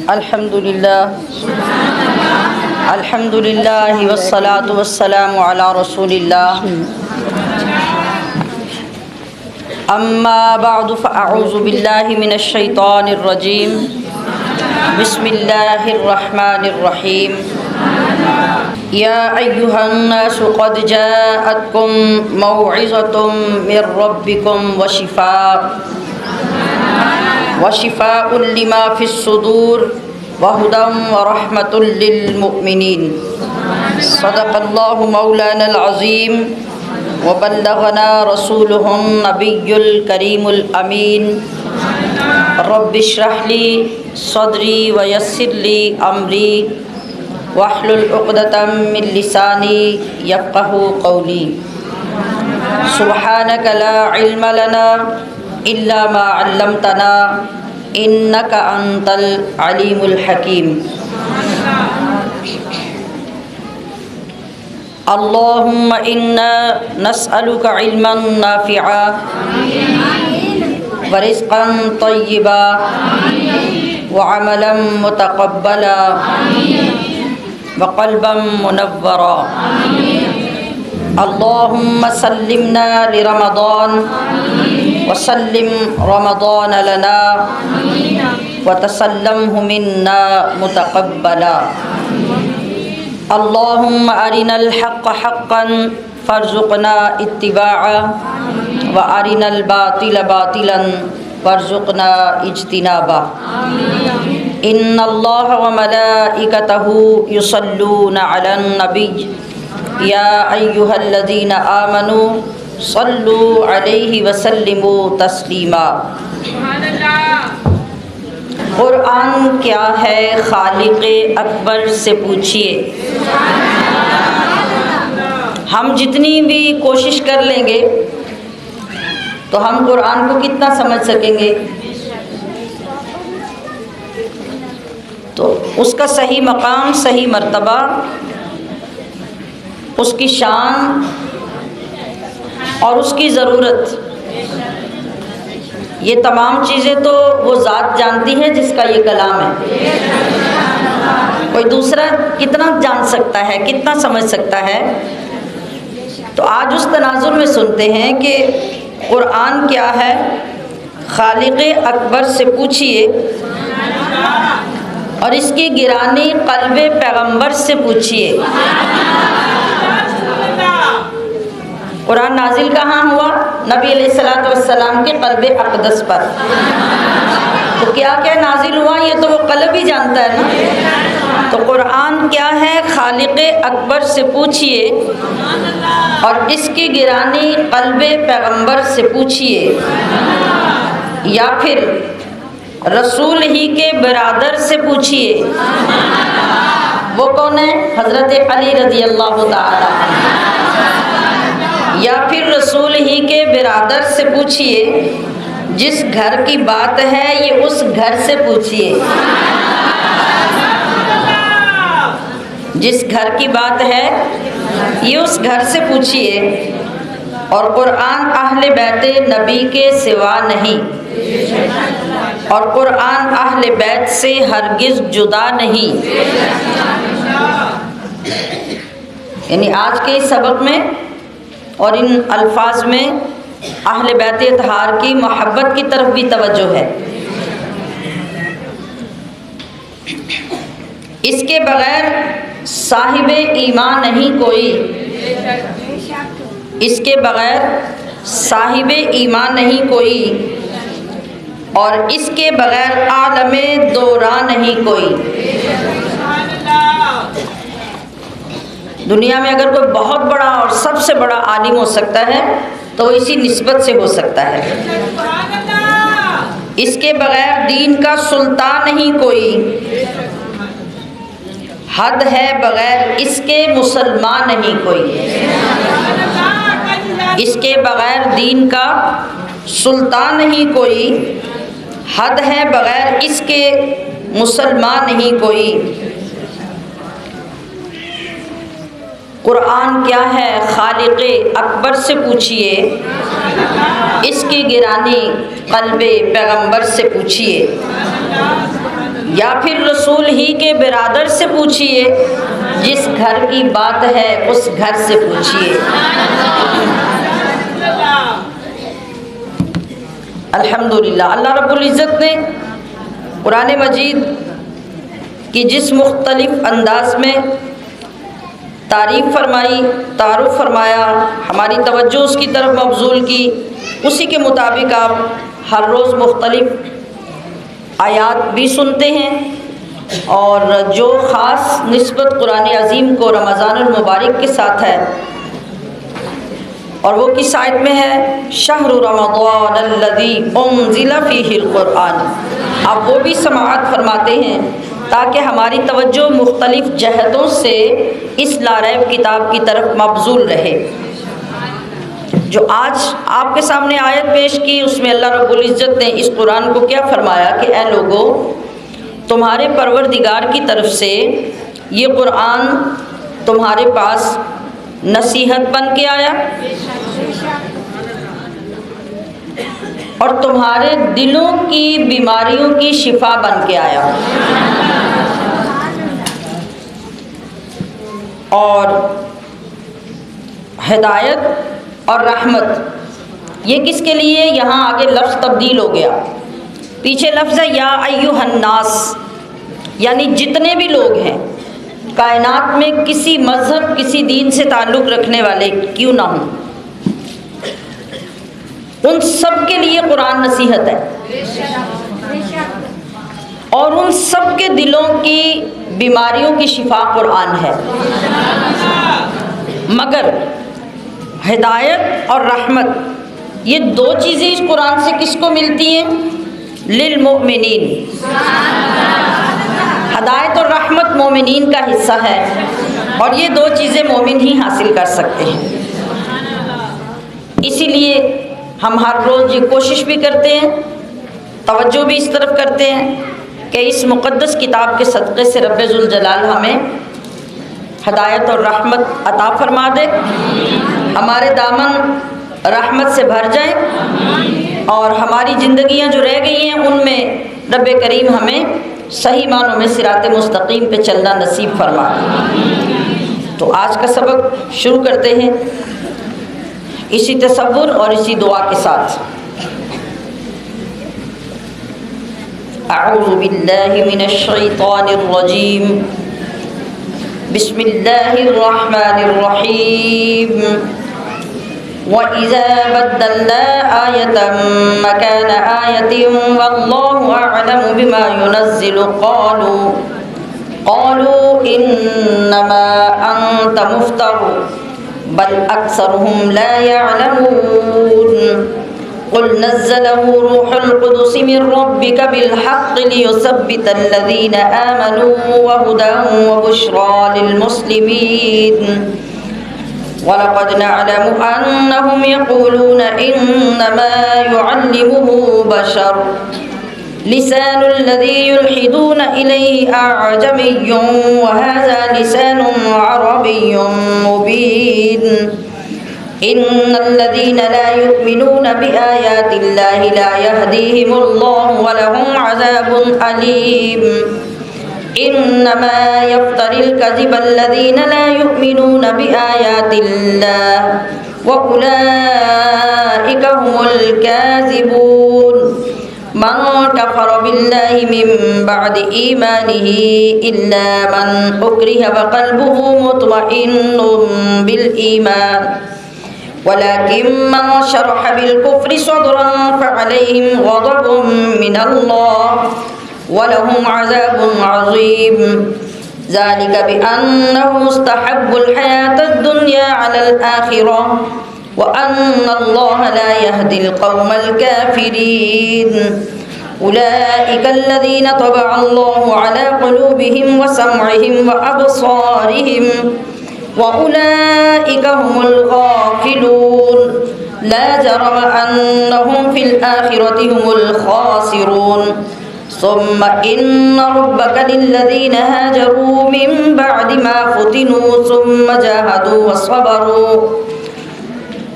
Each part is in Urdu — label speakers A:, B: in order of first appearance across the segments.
A: الحمدللہ والصلاة والسلام علی رسول اللہ اما بعد فاعوذ باللہ من الشیطان الرجیم بسم اللہ الرحمن الرحیم یا ایہا الناس قد جاءتکم موعظۃ من ربکم وشفاء لما فی الصدور وهدى ورحمة للمؤمنین صدق اللہ مولانا العظیم وبلغنا رسوله النبی الکریم الامین رب اشرح لی صدری ویسر لی امری واحلل عقدۃ من لسانی یفقهوا قولی سبحانک لا علم لنا الا ما علمتنا انک انت العلیم الحکیم اللہم انا نسألک علما نافعا ورزقا طیبا وعملا متقبلا وقلبا منورا اللہم سلمنا لرمضان وسلم رمضان لنا وتسلمه منا متقبلا اللہم ارنا الحق حقا فارزقنا اتباعه وارنا الباطل باطلا وارزقنا اجتنابا ان اللہ وملائکتہ یصلون علی النبی یا ایہا الذین آمنوا صلوا علیہ وسلموا تسلیما۔ قرآن کیا ہے خالق اکبر سے پوچھئے۔ ہم جتنی بھی کوشش کر لیں گے تو ہم قرآن کو کتنا سمجھ سکیں گے؟ تو اس کا صحیح مقام، صحیح مرتبہ، اس کی شان اور اس کی ضرورت، یہ تمام چیزیں تو وہ ذات جانتی ہے جس کا یہ کلام ہے۔ کوئی دوسرا کتنا جان سکتا ہے، کتنا سمجھ سکتا ہے؟ تو آج اس تناظر میں سنتے ہیں کہ قرآن کیا ہے، خالق اکبر سے پوچھئے، اور اس کی گرانی قلب پیغمبر سے پوچھئے۔ قرآن نازل کہاں ہوا؟ نبی علیہ الصلوۃ والسلام کے قلب اقدس پر۔ تو کیا کیا نازل ہوا یہ تو وہ قلب ہی جانتا ہے نا۔ تو قرآن کیا ہے، خالق اکبر سے پوچھئے، اور اس کی گرانی قلب پیغمبر سے پوچھئے، یا پھر رسول ہی کے برادر سے پوچھئے۔ وہ کون ہے؟ حضرت علی رضی اللہ تعالی عنہ۔ یا پھر رسول ہی کے برادر سے پوچھئے، جس گھر کی بات ہے یہ اس گھر سے پوچھئے۔ جس گھر کی بات ہے یہ اس گھر سے پوچھئے۔ اور قرآن اہل بیت نبی کے سوا نہیں، اور قرآن اہل بیت سے ہرگز جدا نہیں۔ یعنی آج کے اس سبق میں اور ان الفاظ میں اہل بیت اطہار کی محبت کی طرف بھی توجہ ہے۔ اس کے بغیر صاحب ایمان نہیں کوئی، اس کے بغیر صاحب ایمان نہیں کوئی، اور اس کے بغیر عالم دوران نہیں کوئی۔ دنیا میں اگر کوئی بہت بڑا اور سب سے بڑا عالم ہو سکتا ہے تو وہ اسی نسبت سے ہو سکتا ہے۔ اس کے بغیر دین کا سلطان نہیں کوئی، حد ہے بغیر اس کے مسلمان نہیں کوئی۔ اس کے بغیر دین کا سلطان نہیں کوئی، حد ہے بغیر اس کے مسلمان نہیں کوئی۔ قرآن کیا ہے، خالق اکبر سے پوچھئے، اس کی گرانی قلب پیغمبر سے پوچھئے۔ یا پھر رسول ہی کے برادر سے پوچھئے، جس گھر کی بات ہے اس گھر سے پوچھئے۔ الحمدللہ، اللہ رب العزت نے قرآن مجید کی جس مختلف انداز میں تعریف فرمائی، تعارف فرمایا، ہماری توجہ اس کی طرف مبذول کی، اسی کے مطابق آپ ہر روز مختلف آیات بھی سنتے ہیں، اور جو خاص نسبت قرآن عظیم کو رمضان المبارک کے ساتھ ہے، اور وہ کس آیت میں ہے؟ شہر رمضان الذی انزل فیہ القرآن۔ آپ وہ بھی سماعت فرماتے ہیں تاکہ ہماری توجہ مختلف جہتوں سے اس لاریب کتاب کی طرف مبذول رہے۔ جو آج آپ کے سامنے آیت پیش کی، اس میں اللہ رب العزت نے اس قرآن کو کیا فرمایا کہ اے لوگو، تمہارے پروردگار کی طرف سے یہ قرآن تمہارے پاس نصیحت بن کے آیا، اور تمہارے دلوں کی بیماریوں کی شفا بن کے آیا، اور ہدایت اور رحمت یہ کس کے لیے؟ یہاں آگے لفظ تبدیل ہو گیا، پیچھے لفظ ہے یا ایھا الناس، یعنی جتنے بھی لوگ ہیں کائنات میں، کسی مذہب کسی دین سے تعلق رکھنے والے کیوں نہ ہوں، ان سب کے لیے قرآن نصیحت ہے، اور ان سب کے دلوں کی بیماریوں کی شفا قرآن ہے۔ مگر ہدایت اور رحمت یہ دو چیزیں اس قرآن سے کس کو ملتی ہیں؟ للمؤمنین۔ ہدایت اور رحمت مومنین کا حصہ ہے، اور یہ دو چیزیں مومن ہی حاصل کر سکتے ہیں۔ اسی لیے ہم ہر روز یہ کوشش بھی کرتے ہیں، توجہ بھی اس طرف کرتے ہیں کہ اس مقدس کتاب کے صدقے سے رب ذوالجلال ہمیں ہدایت اور رحمت عطا فرما دے، ہمارے دامن رحمت سے بھر جائیں، اور ہماری زندگیاں جو رہ گئی ہیں ان میں رب کریم ہمیں صحیح معنوں میں صراط مستقیم پہ چلنا نصیب فرما دے۔ تو آج کا سبق شروع کرتے ہیں اسی تصور اور اسی دعا کے ساتھ۔ اعوذ باللہ من الشیطان الرجیم، بسم اللہ الرحمن الرحیم۔ وَإِذَا بَدَّلْنَا آيَةً مَكَانَ آيَةٍ وَاللَّهُ أَعْلَمُ بِمَا يُنَزِّلُ قَالُوا إِنَّمَا أَنْتَ مُفْتَرٍ بَلْ أَكْثَرُهُمْ لَا يَعْلَمُونَ قُلْ نَزَّلَهُ رُوحُ الْقُدُسِ مِنْ رَبِّكَ بِالْحَقِّ لِيُثَبِّتَ الَّذِينَ آمَنُوا وَهُدًى وَبُشْرَى لِلْمُسْلِمِينَ وَلَقَدْ نَعْلَمُ أَنَّهُمْ يَقُولُونَ إِنَّمَا يُعَلِّمُهُ بَشَرٌ لِسَانُ الَّذِي يُلْحِدُونَ إِلَيْهِ أَعْجَمِيٌّ وَهَذَا لِسَانٌ عَرَبِيٌّ مُبِينٌ إِنَّ الَّذِينَ لَا يُؤْمِنُونَ بِآيَاتِ اللَّهِ لَا يَهْدِيهِمُ اللَّهُ وَلَهُمْ عَذَابٌ أَلِيمٌ إنما يفتري الكذب الذين لا يؤمنون بآيات الله وأولئك هم الكاذبون من كفر بالله من بعد إيمانه إلا من أكره وقلبه مطمئن بالإيمان ولكن من شرح بالكفر صدرا فعليهم غضب من الله وَلَهُمْ عَذَابٌ عَظِيمٌ ذَلِكَ بِأَنَّهُمُ اسْتَحَبُّوا الْحَيَاةَ الدُّنْيَا عَلَى الْآخِرَةِ وَأَنَّ اللَّهَ لَا يَهْدِي الْقَوْمَ الْكَافِرِينَ أُولَئِكَ الَّذِينَ طَبَعَ اللَّهُ عَلَى قُلُوبِهِمْ وَسَمْعِهِمْ وَأَبْصَارِهِمْ وَأُولَئِكَ هُمُ الْغَافِلُونَ لَا جَرَمَ أَنَّهُمْ فِي الْآخِرَةِ هُمُ الْخَاسِرُونَ ثم إن ربك للذين هاجروا من بعد ما فتنوا ثم جاهدوا وصبروا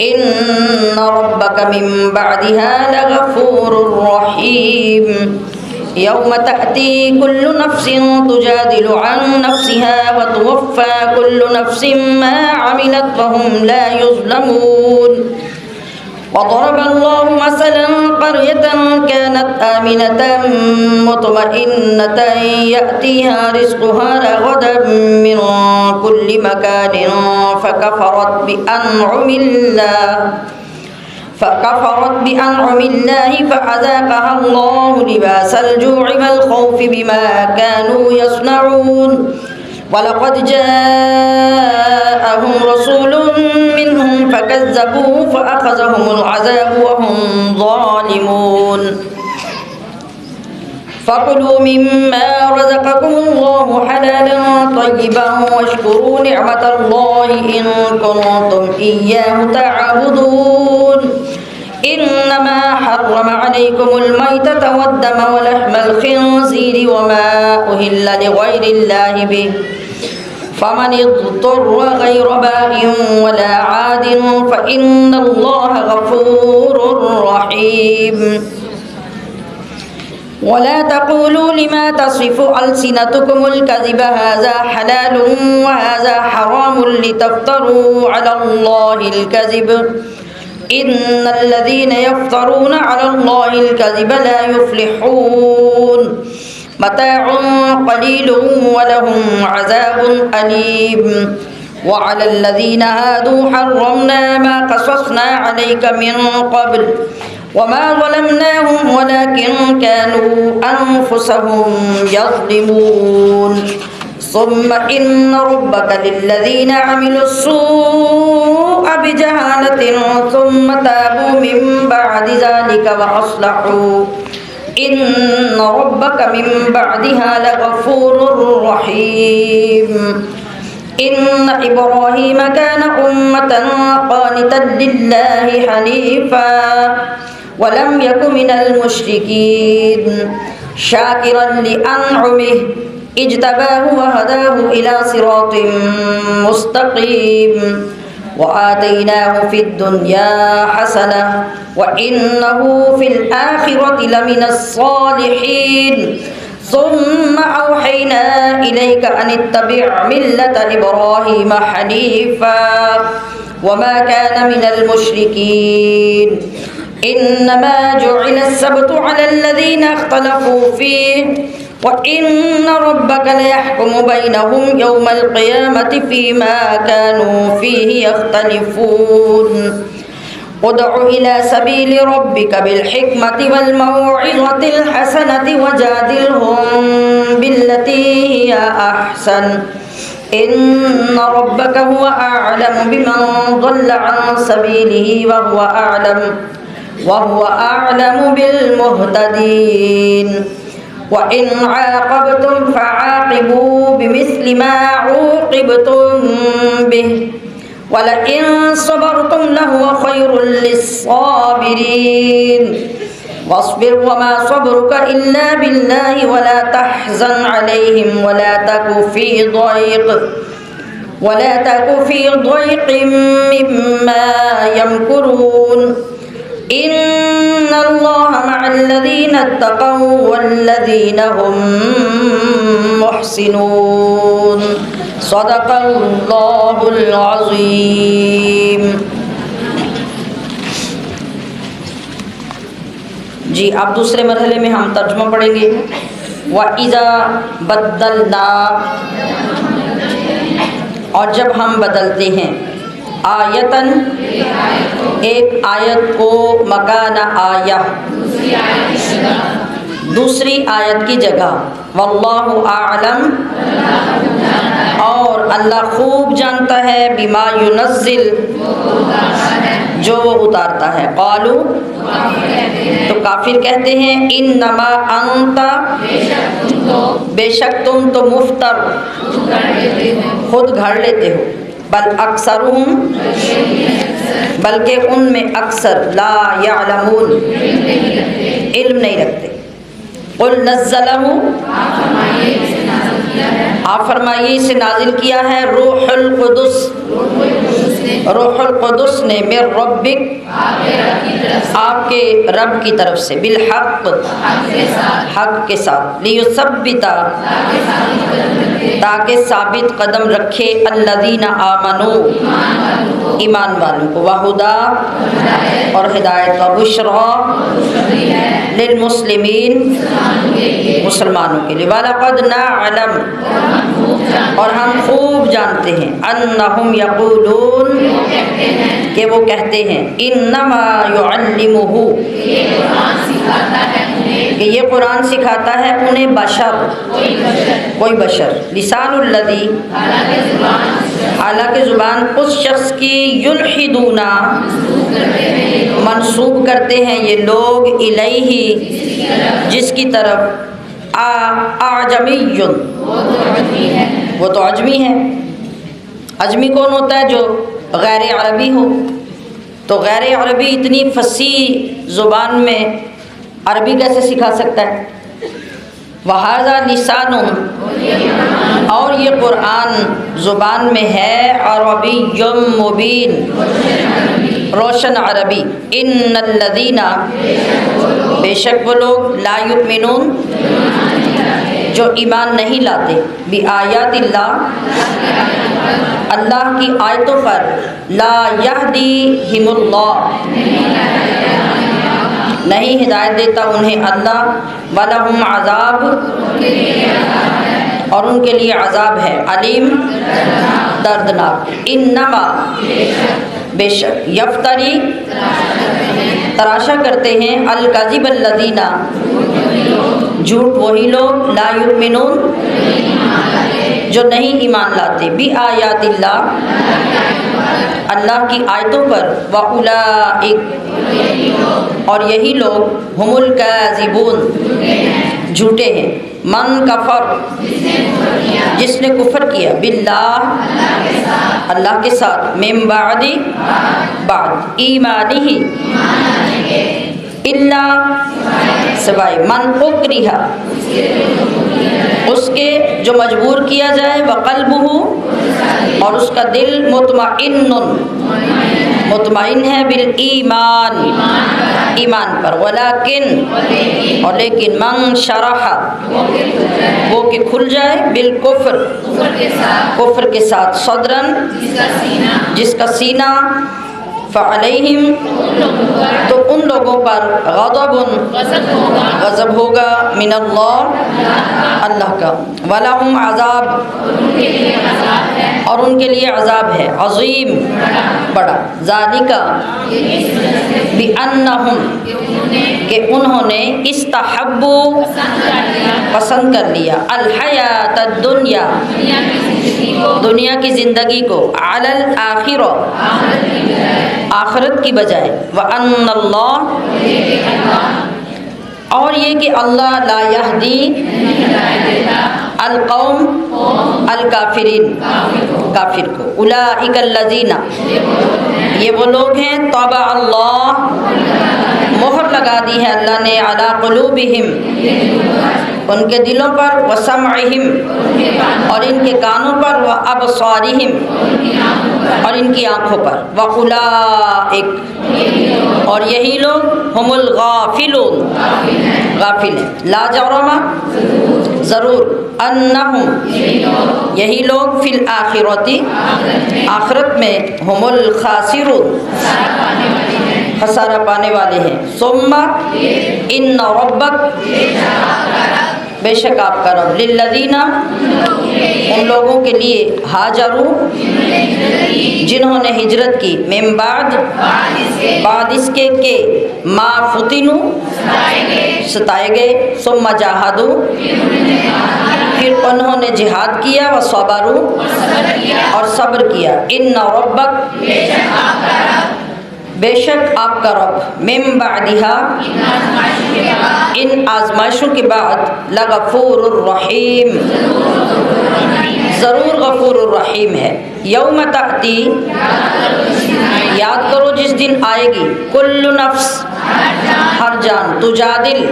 A: إن ربك من بعدها لغفور رحيم یوم تأتی کل نفس تجادل عن نفسها وتوفى كل نفس ما عملت وهم لا يظلمون وضرب الله مثلا قرية كانت آمنة مطمئنة يأتيها رزقها رغدا من كل مكان فكفرت بأنعم الله فأذاقها الله لباس الجوع والخوف بما كانوا يصنعون وَلَقَدْ جَاءَهُمْ رَسُولٌ مِّنْهُمْ فَكَذَّبُوهُ فَأَخَذَهُمُ الْعَذَابُ وَهُمْ ظَالِمُونَ فَكُلُوا مِمَّا رَزَقَكُمُ اللَّهُ حَلَالًا طَيِّبًا وَاشْكُرُوا نِعْمَةَ اللَّهِ إِن كُنتُمْ إِيَّاهُ تَعْبُدُونَ إنما حرم عليكم الميتة والدم ولحم الخنزير وما أهل لغير الله به فمن اضطر غير باغ ولا عاد فإن الله غفور رحيم ولا تقولوا لما تصف ألسنتكم الكذب هذا حلال وهذا حرام لتفتروا على الله الكذب إن الذين يفترون على الله الكذب لا يفلحون متاع قليل ولهم عذاب أليم وعلى الذين هادوا حرمنا ما قصصنا عليك من قبل وما ظلمناهم ولكن كانوا أنفسهم يظلمون ثم إن ربك للذين عملوا السوء بجهالة ثم تابوا من بعد ذلك وأصلحوا إن ربك من بعدها لغفور رحيم إن إبراهيم كان أمة قانتا لله حنيفا ولم يك من المشركين شاكرا لأنعمه اجتباه وهداه إلى صراط مستقيم وآتيناه في الدنيا حسنة وإنه في الآخرة لمن الصالحين ثم أوحينا إليك أن اتبع ملة إبراهيم حنيفا وما كان من المشركين إنما جعل السبت على الذين اختلفوا فيه وَإِنَّ رَبَّكَ لَيَحْكُمُ بَيْنَهُمْ يَوْمَ الْقِيَامَةِ فِيمَا كَانُوا فِيهِ يَخْتَلِفُونَ ادْعُ إِلَى سَبِيلِ رَبِّكَ بِالْحِكْمَةِ وَالْمَوْعِظَةِ الْحَسَنَةِ وَجَادِلْهُم بِالَّتِي هِيَ أَحْسَنُ إِنَّ رَبَّكَ هُوَ أَعْلَمُ بِمَنْ ضَلَّ عَنْ سَبِيلِهِ وَهُوَ أَعْلَمُ بِالْمُهْتَدِينَ وَإِنْ عَاقَبْتُمْ فَعَاقِبُوا بِمِثْلِ مَا عُوقِبْتُمْ بِهِ وَلَئِنْ صَبَرْتُمْ لَهُوَ خَيْرٌ لِلصَّابِرِينَ وَاصْبِرْ وَمَا صَبْرُكَ إِلَّا بِاللَّهِ وَلَا تَحْزَنْ عَلَيْهِمْ وَلَا تَكُ فِي ضَيْقٍ مِّمَّا يَمْكُرُونَ إِنَّ اللَّهَ مَعَ الَّذِينَ اتَّقَوْا وَالَّذِينَ هُمْ مُحْسِنُونَ صدق اللہ العظیم۔ جی اب دوسرے مرحلے میں ہم ترجمہ پڑھیں گے۔ وَإِذَا بَدَّلْنَا، اور جب ہم بدلتے ہیں، آیتاً ایک آیت کو، مکان آیہ دوسری آیت کی جگہ، واللہ اعلم اور اللہ خوب جانتا ہے، بما ينزل جو وہ اتارتا ہے، قالو تو کافر کہتے ہیں، انما انت بے شک تم تو مفتر خود گھڑ لیتے ہو، بل اکثرہم بلکہ ان میں اکثر لا یعلمون علم نہیں رکھتے۔ قل نزلہ آپ فرمائیے اسے نازل کیا ہے روح القدس روح القدس نے من ربک آپ کے رب کی طرف سے بالحق حق کے ساتھ لیثبت تاکہ ثابت قدم رکھے الذین آمنوا ایمان والوں کو وہدا اور ہدایت و بشری للمسلمین مسلمانوں کے لیے وَلَقَدْ نَعْلَمُ اور ہم خوب جانتے ہیں انہم یقولون کہ وہ کہتے ہیں انما یعلمہ کہ یہ قرآن سکھاتا ہے انہیں بشر کوئی بشر لسان الذی حالانکہ زبان اس شخص کی یلحدون منسوب کرتے ہیں یہ لوگ الیہ جس کی طرف اعجمی وہ تو عجمی ہے عجمی کون ہوتا ہے جو غیر عربی ہو تو غیر عربی اتنی فصیح زبان میں عربی کیسے سکھا سکتا ہے وَهَذَا لِسَانٌ اور یہ قرآن زبان میں ہے عربی مبین روشن عربی ان الذین بے شک وہ لوگ لا یؤمنون جو ایمان نہیں لاتے بآیات اللہ کی آیتوں پر لا یہدیہم اللہ نہیں ہدایت دیتا انہیں اللہ وَلَهُمْ عذاب اور ان کے لیے عذاب ہے علیم دردناک انما بے شک یفتری تراشا کرتے ہیں الکذب الذین جھوٹ وہی لوگ لا یؤمنون جو نہیں ایمان لاتے بآیات اللہ کی آیتوں پر وَأُولَئِکَ اور یہی لوگ ہم الکاذبون جھوٹے ہیں من کفر جس نے کفر کیا باللہ اللہ کے ساتھ من بعد ایمانہ الا سوائے من اکرہ اس کے جو مجبور کیا جائے وقلبہ اور اس کا دل مطمئن ہے بالایمان ایمان پر ولیکن اور لیکن من شرح وہ کہ کھل جائے بالکفر کفر کے ساتھ صدرن جس کا سینہ فعلیہم تو ان لوگوں پر غضب ہوگا من اللہ کا وَلَهُمْ عذاب اور ان کے لیے عذاب ہے عظیم بڑا ذالک بِأَنَّهُمْ کہ انہوں نے استحبوا پسند کر لیا الحیات الدنیا دنیا کی زندگی کو علی الآخرہ آخرت کی بجائے وَأَنَّ اللَّهَ اور یہ کہ اللہ لا یہدی القوم الکافرین کافر کو اولئک الذین یہ وہ لوگ ہیں طبع اللہ مہر لگا دی ہے اللہ نے علی قلوبہم ان کے دلوں پر وسمعہم اور ان کے کانوں پر وابصارہم اور ان کی آنکھوں پر واولئک اور یہی لوگ ہم الغافلون غافل ہیں لا جرم ضرور انہم یہی لوگ فی الآخرۃ آخرت میں ہم الخاسرون خسارہ پانے والے ہیں ثم ان ربک بے شک آپ کا رب للذین ان لوگوں کے لیے ہاجروا جنہوں نے ہجرت کی من بعد اس کے کہ ما فتنوا ستائے گئے ثم جاہدوا پھر انہوں نے جہاد کیا وصبروا اور صبر کیا ان ربک بے شک آپ کا رب من بعدها ان آزمائشوں کے بعد لغفور الرحیم ضرور غفور الرحیم ہے یوم تأتی یاد کرو جس دن آئے گی کل نفس ہر جان تجادل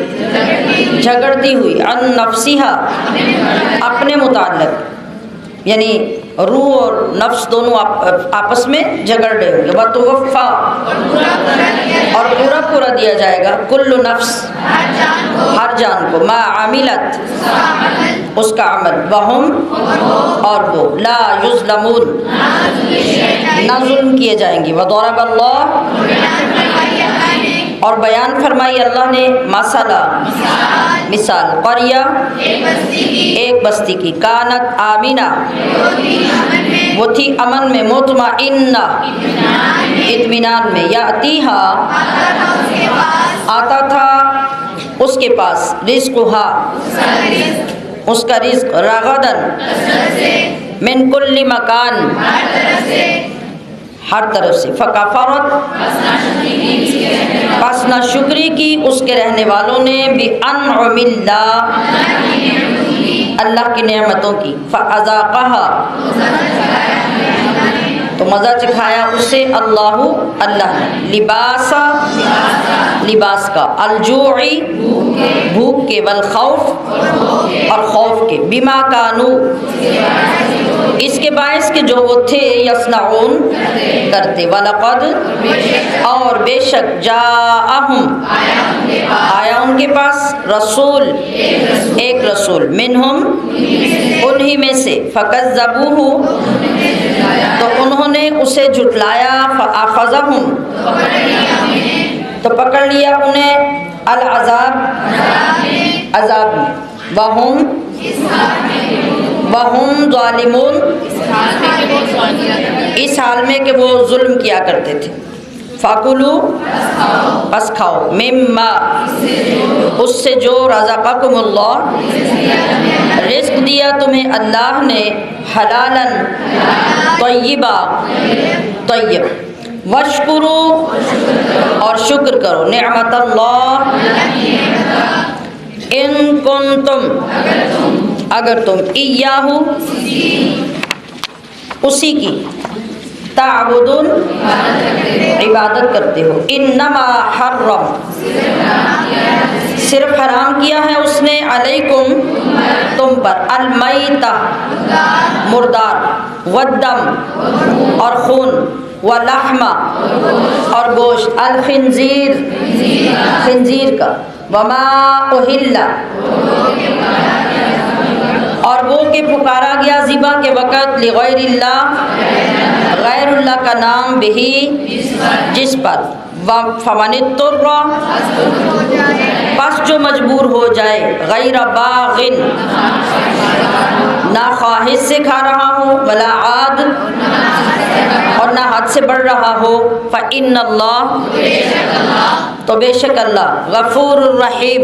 A: جھگڑتی ہوئی عن نفسها اپنے متعلق یعنی روح اور نفس دونوں آپس میں جھگڑ رہے ہوں گے. وتوفا اور پورا پورا دیا جائے گا کل نفس ہر جان کو ما عملت اس کا عمل وہم اور وہ لا یظلمون نہ ظلم کیے جائیں گے. وضرب اللہ اور بیان فرمائی اللہ نے مثال قریہ ایک بستی کی کانت آمینہ وہ تھی امن میں مطمئنہ اطمینان میں یاتیہا آتا تھا اس کے پاس رزقہا اس کا رزق رغدن من کل مکان ہر طرف سے فکفرت پس نہ شکری کی اس کے رہنے والوں نے بانعم اللہ کی نعمتوں کی فاذاقہا تو مزہ چکھایا اسے اللہ نے لباس کا الجوعی بھوک کے والخوف اور خوف کے بما کانو اس کے باعث کہ جو وہ تھے یصنعون کرتے وَلَقَدْ اور بے شک جاءہم آیا ان کے پاس رسول ایک رسول منہم انہی میں سے فَكَذَّبُوهُ تو انہوں نے اسے جھٹلایا فَأَخَذَهُمْ تو پکڑ لیا انہیں العذاب عذاب میں وَهُمْ ظالمون اس حال میں کہ وہ ظلم کیا کرتے تھے. فَكُلُوا پس کھاؤ مما اس سے جو رزقکم اللہ رزق دیا تمہیں اللہ نے حلالا طیبا طیب واشکروا اور شکر کرو نعمت اللہ ان کنتم اگر تم ایاہو اسی کی تعبدون عبادت کرتے ہو. انما حرم صرف حرام کیا ہے اس نے علیکم تم پر المیتہ مردار والدم اور خون واللحم اور گوشت الخنزیر خنزیر کا وما اہل اور وہ کہ پکارا گیا ذبح کے وقت لغیر اللہ غیر اللہ کا نام بہی جس پر فمن اضطر پس جو مجبور ہو جائے غیر باغن نہ خواہش سے کھا رہا ہو ولا عاد اور نہ حد سے بڑھ رہا ہو فإن اللہ تو بے شک اللہ غفور الرحیم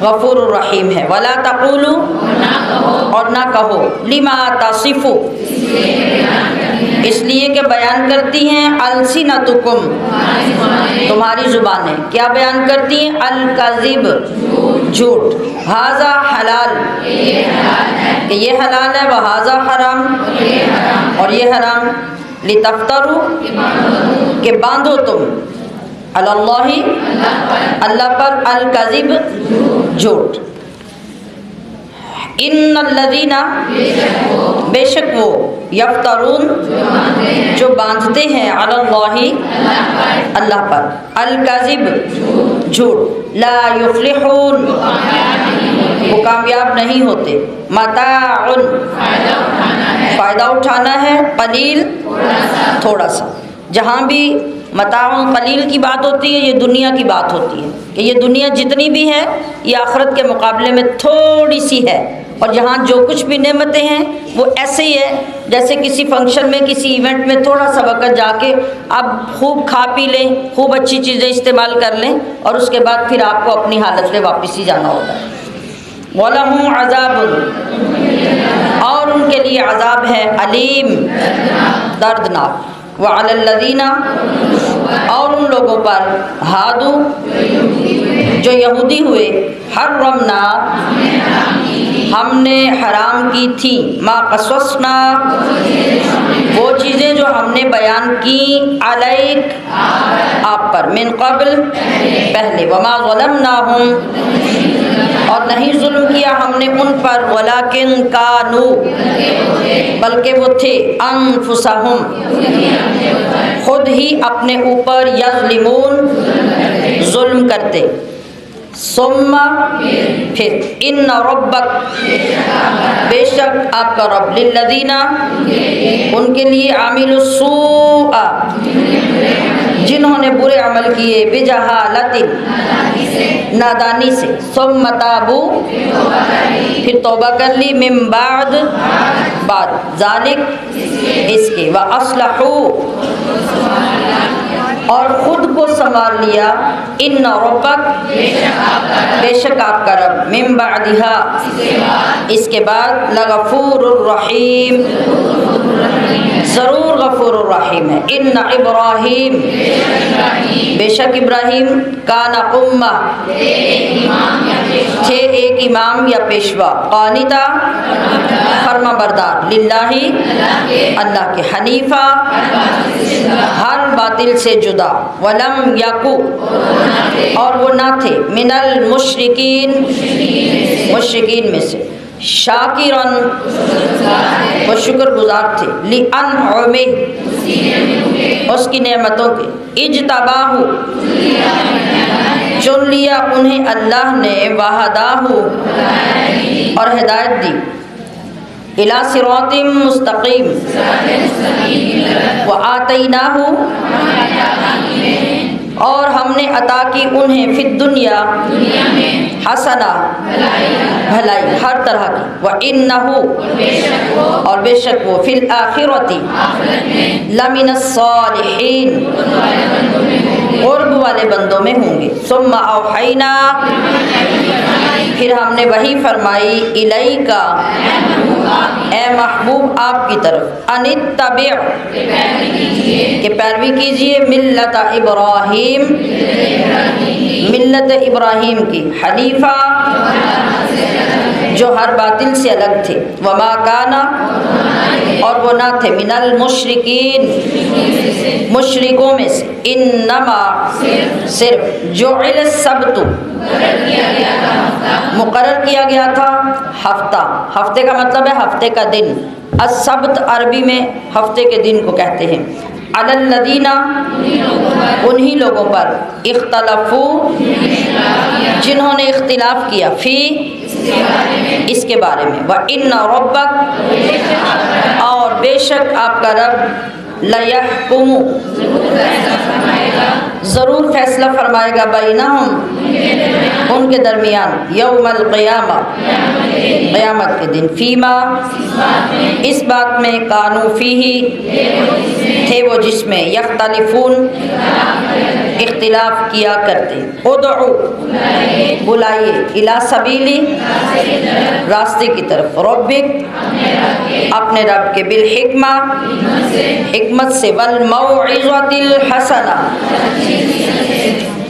A: غفور الرحیم ہے. ولا تقولوا اور نہ کہو لما تصفو اس لیے کہ بیان کرتی ہیں السنتکم تمہاری زبانیں کیا بیان کرتی ہیں الکذب جھوٹ ھذا حلال کہ یہ حلال ہے وھذا حرام اور یہ حرام لتفتروا کہ باندھو تم علی اللہ اللہ پر الکذب جھوٹ. ان الذین بے شک وہ یفترون جو باندھتے ہیں علی اللہ اللہ پر الکذب جھوٹ لا یفلحون وہ کامیاب نہیں ہوتے. متاع فائدہ اٹھانا ہے قلیل تھوڑا سا. جہاں بھی متاع قلیل کی بات ہوتی ہے یہ دنیا کی بات ہوتی ہے کہ یہ دنیا جتنی بھی ہے یہ آخرت کے مقابلے میں تھوڑی سی ہے. اور جہاں جو کچھ بھی نعمتیں ہیں وہ ایسے ہی ہے جیسے کسی فنکشن میں کسی ایونٹ میں تھوڑا سا وقت جا کے آپ خوب کھا پی لیں خوب اچھی چیزیں استعمال کر لیں اور اس کے بعد پھر آپ کو اپنی حالت میں واپس ہی جانا ہوتا ہے. وَلَهُمْ عَذَابٌ اور ان کے لیے عذاب ہے علیم دردناک. وَعَلَى الَّذِينَ اور ان لوگوں پر ہادو جو یہودی ہوئے حرمنا ہم نے حرام کی تھی، ما قصصنا وہ چیزیں جو ہم نے بیان کی، علیک آپ پر، من قبل پہلے، وما ظلمناہم اور نہیں ظلم کیا ہم نے ان پر، ولیکن کانوا بلکہ وہ تھے، انفسہم خود ہی اپنے اوپر، یظلمون ظلم کرتے، ثم پھر، ان ربک بے شک آپ کا رب، للذین ان کے لیے، عاملوا السوء جنہوں نے برے عمل کیے، بجہالۃ نادانی سے، ثم تابوا پھر توبہ کر لی، من بعد ذالک اس کے، واصلحوا اور خود کو سنوار لیا، ان ربک بے شک آپ کا رب، من بعدہا اس کے بعد، لغفور الرحیم ضرور غفور الرحیم ہے، ان ابراہیم بے شک ابراہیم، کان امہ تھے ایک امام یا پیشوا، قانتا فرما بردار، للہ اللہ کے، حنیفہ ہر باطل سے جدا، ولم یکو اور وہ نہ تھے، من المشرکین مشرکین میں سے، شاکرن وہ شکر گزار تھے، لانعمہ اس کی نعمتوں کے، اجتباہ چن لیا انہیں اللہ نے، وہداہ اور ہدایت دی، الی صراط مستقیم، وآتیناہ اور ہم نے عطا کی انہیں، فی الدنیا حسنہ بھلائی ہر طرح کی، وَإِنَّهُ اور بے شک وہ، فی الآخرۃ لمن الصالحین قرب والے بندوں میں ہوں گے، ثم اوحینا پھر ہم نے وحی فرمائی، الیک اے محبوب آپ کی طرف، ان اتبع کہ پیروی کیجئے، ملت ابراہیم ملت ابراہیم کی، حنیفہ جو ہر باطل سے الگ تھے، وما کانا اور وہ نہ تھے، من المشرکین مشرکوں میں سے، انما صرف، جعل السبت مقرر کیا گیا تھا ہفتہ، ہفتے کا مطلب ہے ہفتے کا دن، السبت عربی میں ہفتے کے دن کو کہتے ہیں، علی الذین انہی لوگوں پر، اختلفوا جنہوں نے اختلاف کیا، فی اس کے بارے میں، وَإِنَّ رَبَّكَ اور بے شک آپ کا رب، لَيَحْكُمُ ضرور فیصلہ فرمائے گا، بینہم ان کے درمیان، یوم القیامہ قیامت کے دن، فیما اس بات میں، کانوا فیہ تھے وہ جس میں، یختلفون اختلاف کیا کرتے، ادعو بلائیے، الی سبیلی راستے کی طرف، ربک اپنے رب کے، بالحکمہ حکمت سے، والموعظۃ الحسنہ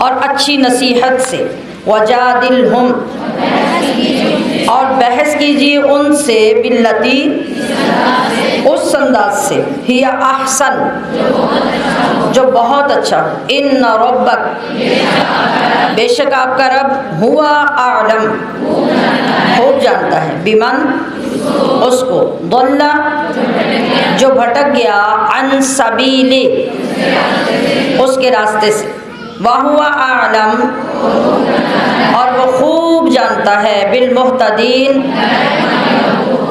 A: اور اچھی نصیحت سے، وجادلہم اور بحث کیجیے ان سے، باللتی اس انداز سے، ہی احسن جو بہت اچھا، ان ربک بے شک آپ کا رب، ہوا اعلم خوب جانتا ہے، بمن اس کو، ضل جو بھٹک گیا، عن سبیلی اس کے راستے سے، وَهُوَ أَعْلَمُ اور وہ خوب جانتا ہے، بالمہتدین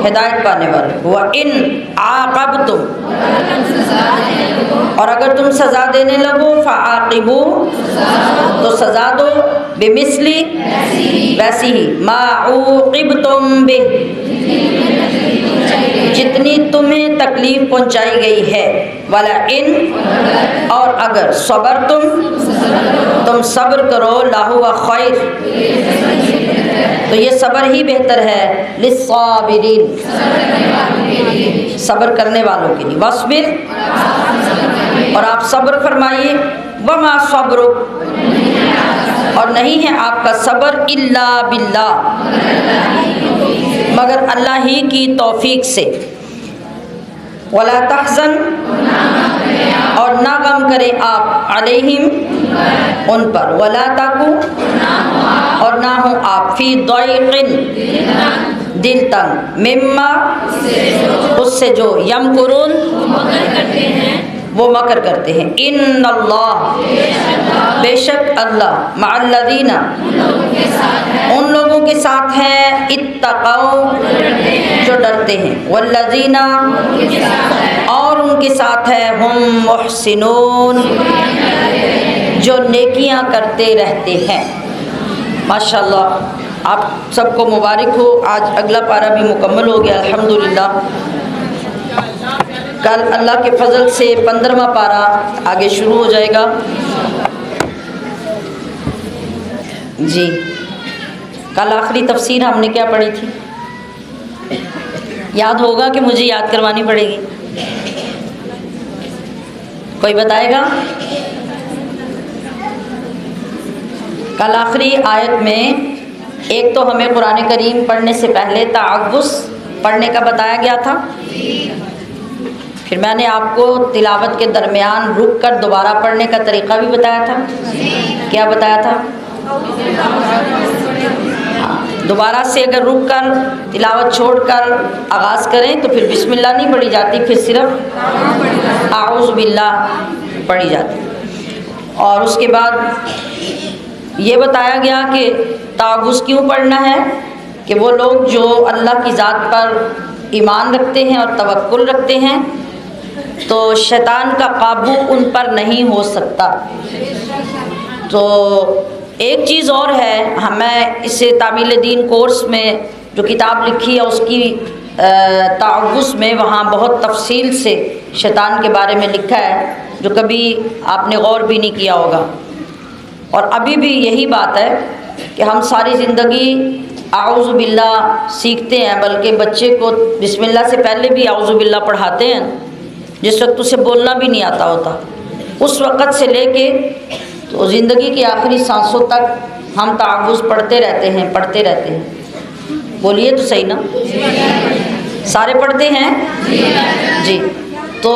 A: ہدایت پانے والے، وَإِنْ عَاقَبْتُمْ اور اگر تم سزا دینے لگو، فَعَاقِبُوا تو سزا دو، بِمِثْلِ ویسی ہی، مَا عُوقِبْتُمْ بِهِ جتنی تمہیں تکلیف پہنچائی گئی ہے، وَلَئِنْ اور اگر تم صبر کرو، لَهُوَ خَيْرٌ تو یہ صبر ہی بہتر ہے، لِلصَّابِرِينَ صبر کرنے والوں کے لیے، وَاصْبِرْ اور آپ صبر فرمائیے، وَمَا صَبْرُكَ اور نہیں ہے آپ کا صبر، إِلَّا بِاللَّهِ مگر اللہ ہی کی توفیق سے۔ ولا تحزن، اور نہ غم کرے آپ، علیہم، ان پر، ولا تکو، اور نہ ہو آپ، فی ضیق، دل تنگ، مما، اس سے جو، یمکرون، وہ مکر کرتے ہیں، ان اللہ، بے شک اللہ، مع الذین، ان لوگوں کے ساتھ ہے، اتقوا، جو ڈرتے ہیں، والذین، اور ان کے ساتھ ہے، ہم محسنون، جو نیکیاں کرتے رہتے ہیں۔ ماشاءاللہ، آپ سب کو مبارک ہو، آج اگلا پارہ بھی مکمل ہو گیا الحمدللہ۔ کل اللہ کے فضل سے 15واں پارہ آگے شروع ہو جائے گا۔ جی، کل آخری تفسیر ہم نے کیا پڑھی تھی؟ یاد ہوگا کہ مجھے یاد کروانی پڑے گی؟ کوئی بتائے گا؟ کل آخری آیت میں ایک تو ہمیں قرآن کریم پڑھنے سے پہلے تعوذ پڑھنے کا بتایا گیا تھا، پھر میں نے آپ کو تلاوت کے درمیان رک کر دوبارہ پڑھنے کا طریقہ بھی بتایا تھا۔ کیا بتایا تھا؟ دوبارہ سے اگر رک کر تلاوت چھوڑ کر آغاز کریں تو پھر بسم اللہ نہیں پڑھی جاتی، پھر صرف اعوذ باللہ پڑھی جاتی۔ اور اس کے بعد یہ بتایا گیا کہ تعوذ کیوں پڑھنا ہے، کہ وہ لوگ جو اللہ کی ذات پر ایمان رکھتے ہیں اور توکل رکھتے ہیں تو شیطان کا قابو ان پر نہیں ہو سکتا۔ تو ایک چیز اور ہے، ہمیں اسے تعمیل دین کورس میں جو کتاب لکھی ہے اس کی تعوذ میں وہاں بہت تفصیل سے شیطان کے بارے میں لکھا ہے جو کبھی آپ نے غور بھی نہیں کیا ہوگا۔ اور ابھی بھی یہی بات ہے کہ ہم ساری زندگی اعوذ باللہ سیکھتے ہیں، بلکہ بچے کو بسم اللہ سے پہلے بھی اعوذ باللہ پڑھاتے ہیں، جس وقت اسے بولنا بھی نہیں آتا ہوتا، اس وقت سے لے کے تو زندگی کی آخری سانسوں تک ہم تعوذ پڑھتے رہتے ہیں۔ بولیے تو صحیح نا؟ سارے پڑھتے ہیں جی۔ تو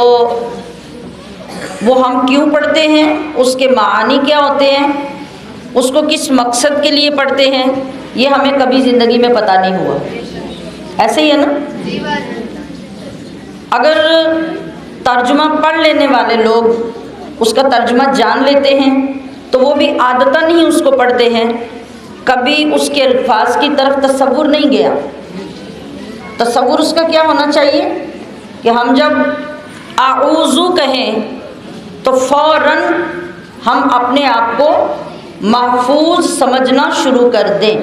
A: وہ ہم کیوں پڑھتے ہیں، اس کے معانی کیا ہوتے ہیں، اس کو کس مقصد کے لیے پڑھتے ہیں، یہ ہمیں کبھی زندگی میں پتہ نہیں ہوا۔ ایسے ہی ہے نا؟ اگر ترجمہ پڑھ لینے والے لوگ اس کا ترجمہ جان لیتے ہیں تو وہ بھی عادتاً ہی اس کو پڑھتے ہیں، کبھی اس کے الفاظ کی طرف تصور نہیں گیا۔ تصور اس کا کیا ہونا چاہیے کہ ہم جب اعوذ کہیں تو فوراً ہم اپنے آپ کو محفوظ سمجھنا شروع کر دیں،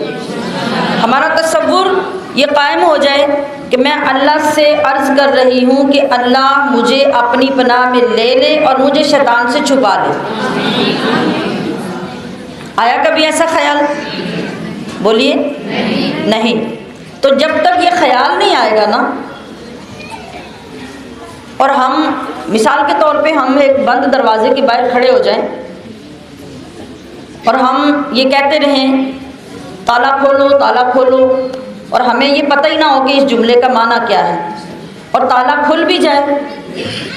A: ہمارا تصور یہ قائم ہو جائے کہ میں اللہ سے عرض کر رہی ہوں کہ اللہ مجھے اپنی پناہ میں لے لے اور مجھے شیطان سے چھپا لے۔ آیا کبھی ایسا خیال؟ بولیے نہیں۔ تو جب تک یہ خیال نہیں آئے گا نا، اور ہم مثال کے طور پہ ہم ایک بند دروازے کے باہر کھڑے ہو جائیں اور ہم یہ کہتے رہیں تالا کھولو تالا کھولو، اور ہمیں یہ پتہ ہی نہ ہو کہ اس جملے کا معنی کیا ہے، اور تالا کھل بھی جائے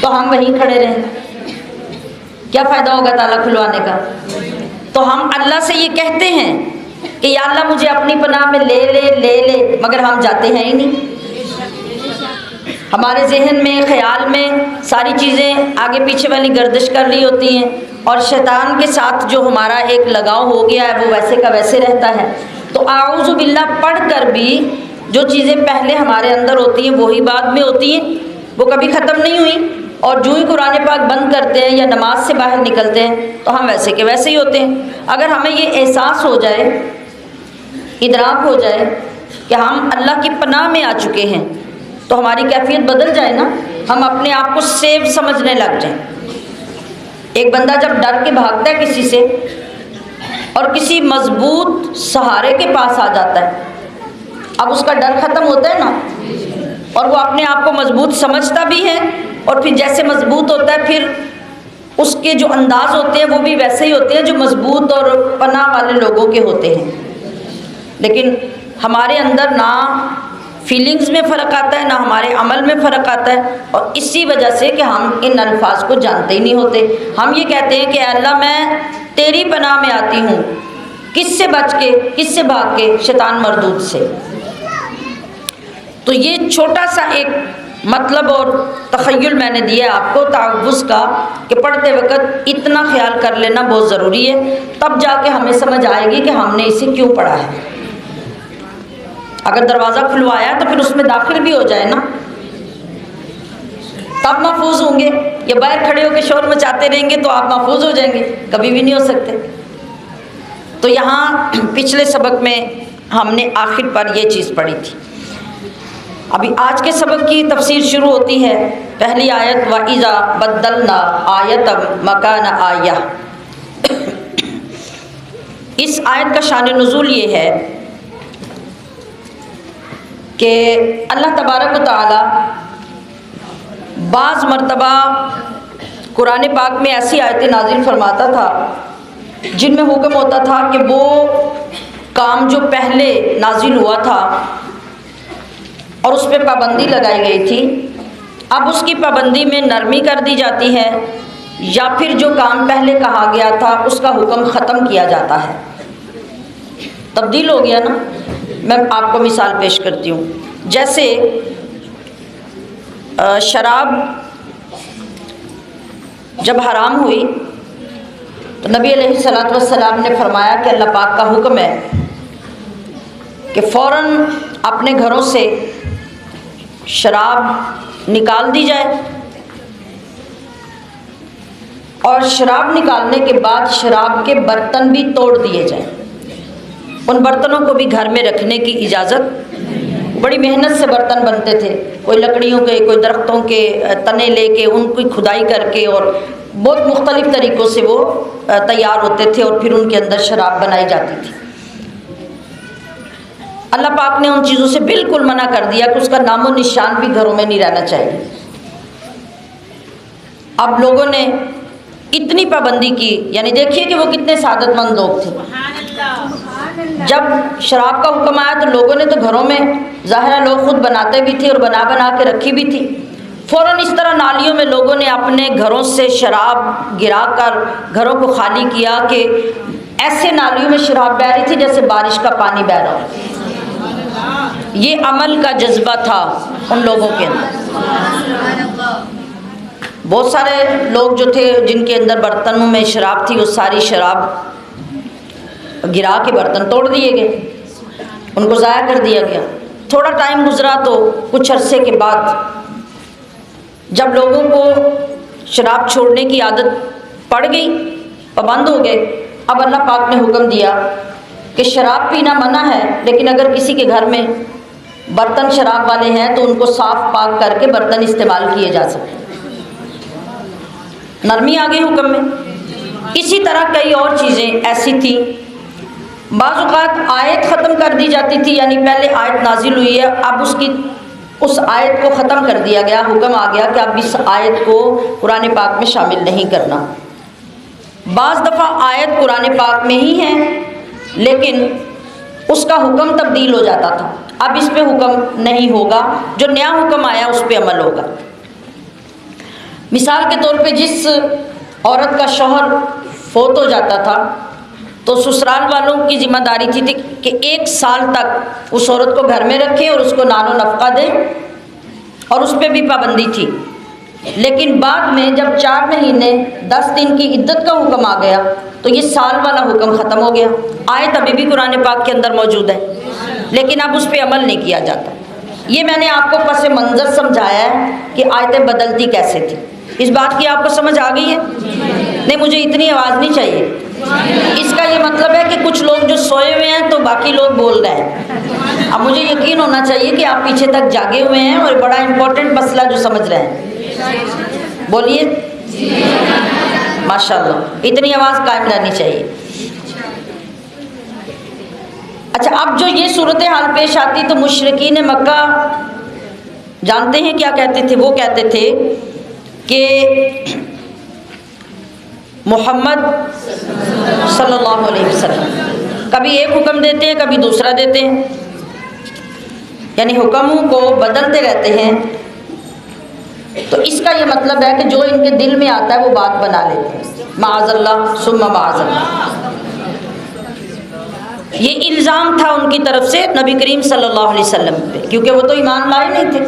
A: تو ہم وہیں کھڑے رہیں، کیا فائدہ ہوگا تالا کھلوانے کا؟ تو ہم اللہ سے یہ کہتے ہیں کہ یا اللہ مجھے اپنی پناہ میں لے لے، مگر ہم جاتے ہیں ہی نہیں۔ ہمارے ذہن میں خیال میں ساری چیزیں آگے پیچھے والی گردش کر رہی ہوتی ہیں، اور شیطان کے ساتھ جو ہمارا ایک لگاؤ ہو گیا ہے وہ ویسے کا ویسے رہتا ہے۔ تو اعوذ باللہ پڑھ کر بھی جو چیزیں پہلے ہمارے اندر ہوتی ہیں وہی بعد میں ہوتی ہیں، وہ کبھی ختم نہیں ہوئی، اور جو ہی قرآن پاک بند کرتے ہیں یا نماز سے باہر نکلتے ہیں تو ہم ویسے کے ویسے ہی ہوتے ہیں۔ اگر ہمیں یہ احساس ہو جائے، ادراک ہو جائے کہ ہم اللہ کی پناہ میں آ چکے ہیں تو ہماری کیفیت بدل جائے نا، ہم اپنے آپ کو سیف سمجھنے لگ جائیں۔ ایک بندہ جب ڈر کے بھاگتا ہے کسی سے اور کسی مضبوط سہارے کے پاس آ جاتا ہے، اب اس کا ڈر ختم ہوتا ہے نا، اور وہ اپنے آپ کو مضبوط سمجھتا بھی ہے، اور پھر جیسے مضبوط ہوتا ہے پھر اس کے جو انداز ہوتے ہیں وہ بھی ویسے ہی ہوتے ہیں جو مضبوط اور پناہ والے لوگوں کے ہوتے ہیں۔ لیکن ہمارے اندر نہ فیلنگز میں فرق آتا ہے، نہ ہمارے عمل میں فرق آتا ہے، اور اسی وجہ سے کہ ہم ان الفاظ کو جانتے ہی نہیں ہوتے۔ ہم یہ کہتے ہیں کہ اے اللہ میں تیری پناہ میں آتی ہوں، کس سے بچ کے، کس سے بھاگ کے؟ شیطان مردود سے۔ تو یہ چھوٹا سا ایک مطلب اور تخیل میں نے دیا ہے آپ کو تعوذ کا، کہ پڑھتے وقت اتنا خیال کر لینا بہت ضروری ہے، تب جا کے ہمیں سمجھ آئے گی کہ ہم نے اسے کیوں پڑھا ہے۔ اگر دروازہ کھلوایا تو پھر اس میں داخل بھی ہو جائے نا، تب محفوظ ہوں گے، یا باہر کھڑے ہو کے شور مچاتے رہیں گے تو آپ محفوظ ہو جائیں گے؟ کبھی بھی نہیں ہو سکتے۔ تو یہاں پچھلے سبق میں ہم نے آخر پر یہ چیز پڑھی تھی۔ ابھی آج کے سبق کی تفسیر شروع ہوتی ہے۔ پہلی آیت وَإِذَا بَدَّلْنَا آیَةً مَكَانَ آیَةٍ۔ اس آیت کا شان نزول یہ ہے کہ اللہ تبارک و تعالی بعض مرتبہ قرآن پاک میں ایسی آیتیں نازل فرماتا تھا جن میں حکم ہوتا تھا کہ وہ کام جو پہلے نازل ہوا تھا اور اس پہ پابندی لگائی گئی تھی، اب اس کی پابندی میں نرمی کر دی جاتی ہے، یا پھر جو کام پہلے کہا گیا تھا اس کا حکم ختم کیا جاتا ہے، تبدیل ہو گیا نا۔ میں آپ کو مثال پیش کرتی ہوں۔ جیسے شراب جب حرام ہوئی تو نبی علیہ الصلوۃ والسلام نے فرمایا کہ اللہ پاک کا حکم ہے کہ فوراً اپنے گھروں سے شراب نکال دی جائے، اور شراب نکالنے کے بعد شراب کے برتن بھی توڑ دیے جائیں۔ ان برتنوں کو بھی گھر میں رکھنے کی اجازت، بڑی محنت سے برتن بنتے تھے، کوئی لکڑیوں کے، کوئی درختوں کے تنے لے کے ان کی کھدائی کر کے، اور بہت مختلف طریقوں سے وہ تیار ہوتے تھے، اور پھر ان کے اندر شراب بنائی جاتی تھی۔ اللہ پاک نے ان چیزوں سے بالکل منع کر دیا کہ اس کا نام و نشان بھی گھروں میں نہیں رہنا چاہیے۔ اب لوگوں نے اتنی پابندی کی، یعنی دیکھیے کہ وہ کتنے سعادت مند لوگ تھے۔ جب شراب کا حکم آیا تو لوگوں نے تو گھروں میں ظاہرہ لوگ خود بناتے بھی تھے اور بنا بنا کے رکھی بھی تھی، فوراً اس طرح نالیوں میں لوگوں نے اپنے گھروں سے شراب گرا کر گھروں کو خالی کیا کہ ایسے نالیوں میں شراب بہہ رہی تھی جیسے بارش کا پانی بہہ رہا ہو۔ یہ عمل کا جذبہ تھا ان لوگوں کے اندر۔ بہت سارے لوگ جو تھے جن کے اندر برتنوں میں شراب تھی، وہ ساری شراب گرا کے برتن توڑ دیے گئے، ان کو ضائع کر دیا گیا۔ تھوڑا ٹائم گزرا تو کچھ عرصے کے بعد جب لوگوں کو شراب چھوڑنے کی عادت پڑ گئی، پابند ہو گئے، اب اللہ پاک نے حکم دیا کہ شراب پینا منع ہے، لیکن اگر کسی کے گھر میں برتن شراب والے ہیں تو ان کو صاف پاک کر کے برتن استعمال کیے جا سکتے۔ نرمی آ گئی حکم میں۔ اسی طرح کئی اور چیزیں ایسی تھیں، بعض اوقات آیت ختم کر دی جاتی تھی، یعنی پہلے آیت نازل ہوئی ہے، اب اس آیت کو ختم کر دیا گیا، حکم آ گیا کہ اب اس آیت کو قرآن پاک میں شامل نہیں کرنا۔ بعض دفعہ آیت قرآن پاک میں ہی ہے لیکن اس کا حکم تبدیل ہو جاتا تھا، اب اس پہ حکم نہیں ہوگا، جو نیا حکم آیا اس پہ عمل ہوگا۔ مثال کے طور پہ جس عورت کا شوہر فوت ہو جاتا تھا تو سسرال والوں کی ذمہ داری تھی کہ 1 سال تک اس عورت کو گھر میں رکھیں اور اس کو نان و نفقہ دیں، اور اس پہ بھی پابندی تھی۔ لیکن بعد میں جب 4 مہینے 10 دن کی عدت کا حکم آ گیا تو یہ سال والا حکم ختم ہو گیا۔ آیت ابھی بھی قرآن پاک کے اندر موجود ہے لیکن اب اس پہ عمل نہیں کیا جاتا۔ یہ میں نے آپ کو پس منظر سمجھایا ہے کہ آیتیں بدلتی کیسے تھی۔ اس بات کی آپ کو سمجھ آ گئی ہے؟ نہیں، مجھے اتنی آواز نہیں چاہیے۔ اس کا یہ مطلب ہے کہ کچھ لوگ جو سوئے ہوئے ہیں تو باقی لوگ بول رہے ہیں۔ اب مجھے یقین ہونا چاہیے کہ آپ پیچھے تک جاگے ہوئے ہیں اور بڑا امپورٹنٹ مسئلہ جو سمجھ رہے ہیں۔ بولیے ماشاءاللہ، اتنی آواز قائم رہنی چاہیے۔ اچھا، اب جو یہ صورتحال پیش آتی تو مشرکین مکہ جانتے ہیں کیا کہتے تھے؟ وہ کہتے تھے کہ محمد صلی اللہ علیہ وسلم کبھی ایک حکم دیتے ہیں کبھی دوسرا دیتے ہیں، یعنی حکموں کو بدلتے رہتے ہیں، تو اس کا یہ مطلب ہے کہ جو ان کے دل میں آتا ہے وہ بات بنا لیتے ہیں، معاذ اللہ ثم معاذ اللہ۔ یہ الزام تھا ان کی طرف سے نبی کریم صلی اللہ علیہ وسلم پہ، کیونکہ وہ تو ایمان لائے نہیں تھے۔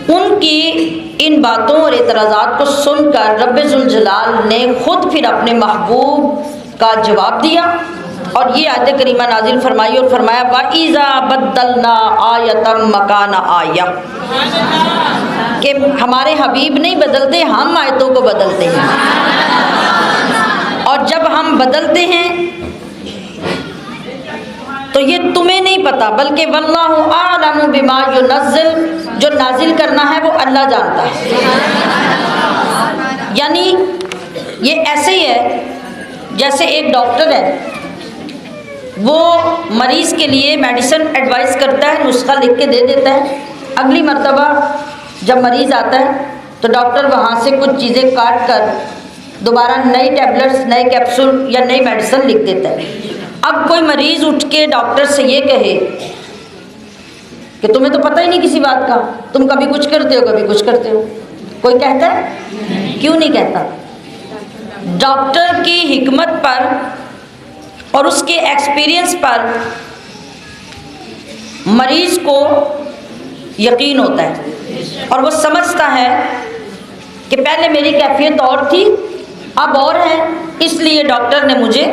A: ان کی ان باتوں اور اعتراضات کو سن کر رب ذوالجلال نے خود پھر اپنے محبوب کا جواب دیا اور یہ آیت کریمہ نازل فرمائی اور فرمایا وَإِذَا بَدَّلْنَا آیَةً مَكَانَ آیَةٍ، کہ ہمارے حبیب نہیں بدلتے، ہم آیتوں کو بدلتے ہیں، اور جب ہم بدلتے ہیں تو یہ تمہیں نہیں پتا، بلکہ واللہ اعلم بما ينزل، جو نازل کرنا ہے وہ اللہ جانتا ہے۔ یعنی یہ ایسے ہی ہے جیسے ایک ڈاکٹر ہے، وہ مریض کے لیے میڈیسن ایڈوائز کرتا ہے، نسخہ لکھ کے دے دیتا ہے، اگلی مرتبہ جب مریض آتا ہے تو ڈاکٹر وہاں سے کچھ چیزیں کاٹ کر دوبارہ نئی ٹیبلٹس، نئے کیپسول یا نئی میڈیسن لکھ دیتا ہے۔ اب کوئی مریض اٹھ کے ڈاکٹر سے یہ کہے کہ تمہیں تو پتہ ہی نہیں کسی بات کا، تم کبھی کچھ کرتے ہو کبھی کچھ کرتے ہو، کوئی کہتا ہے؟ کیوں نہیں کہتا؟ ڈاکٹر کی حکمت پر اور اس کے ایکسپیرینس پر مریض کو یقین ہوتا ہے اور وہ سمجھتا ہے کہ پہلے میری کیفیت اور تھی اب اور ہے، اس لیے ڈاکٹر نے مجھے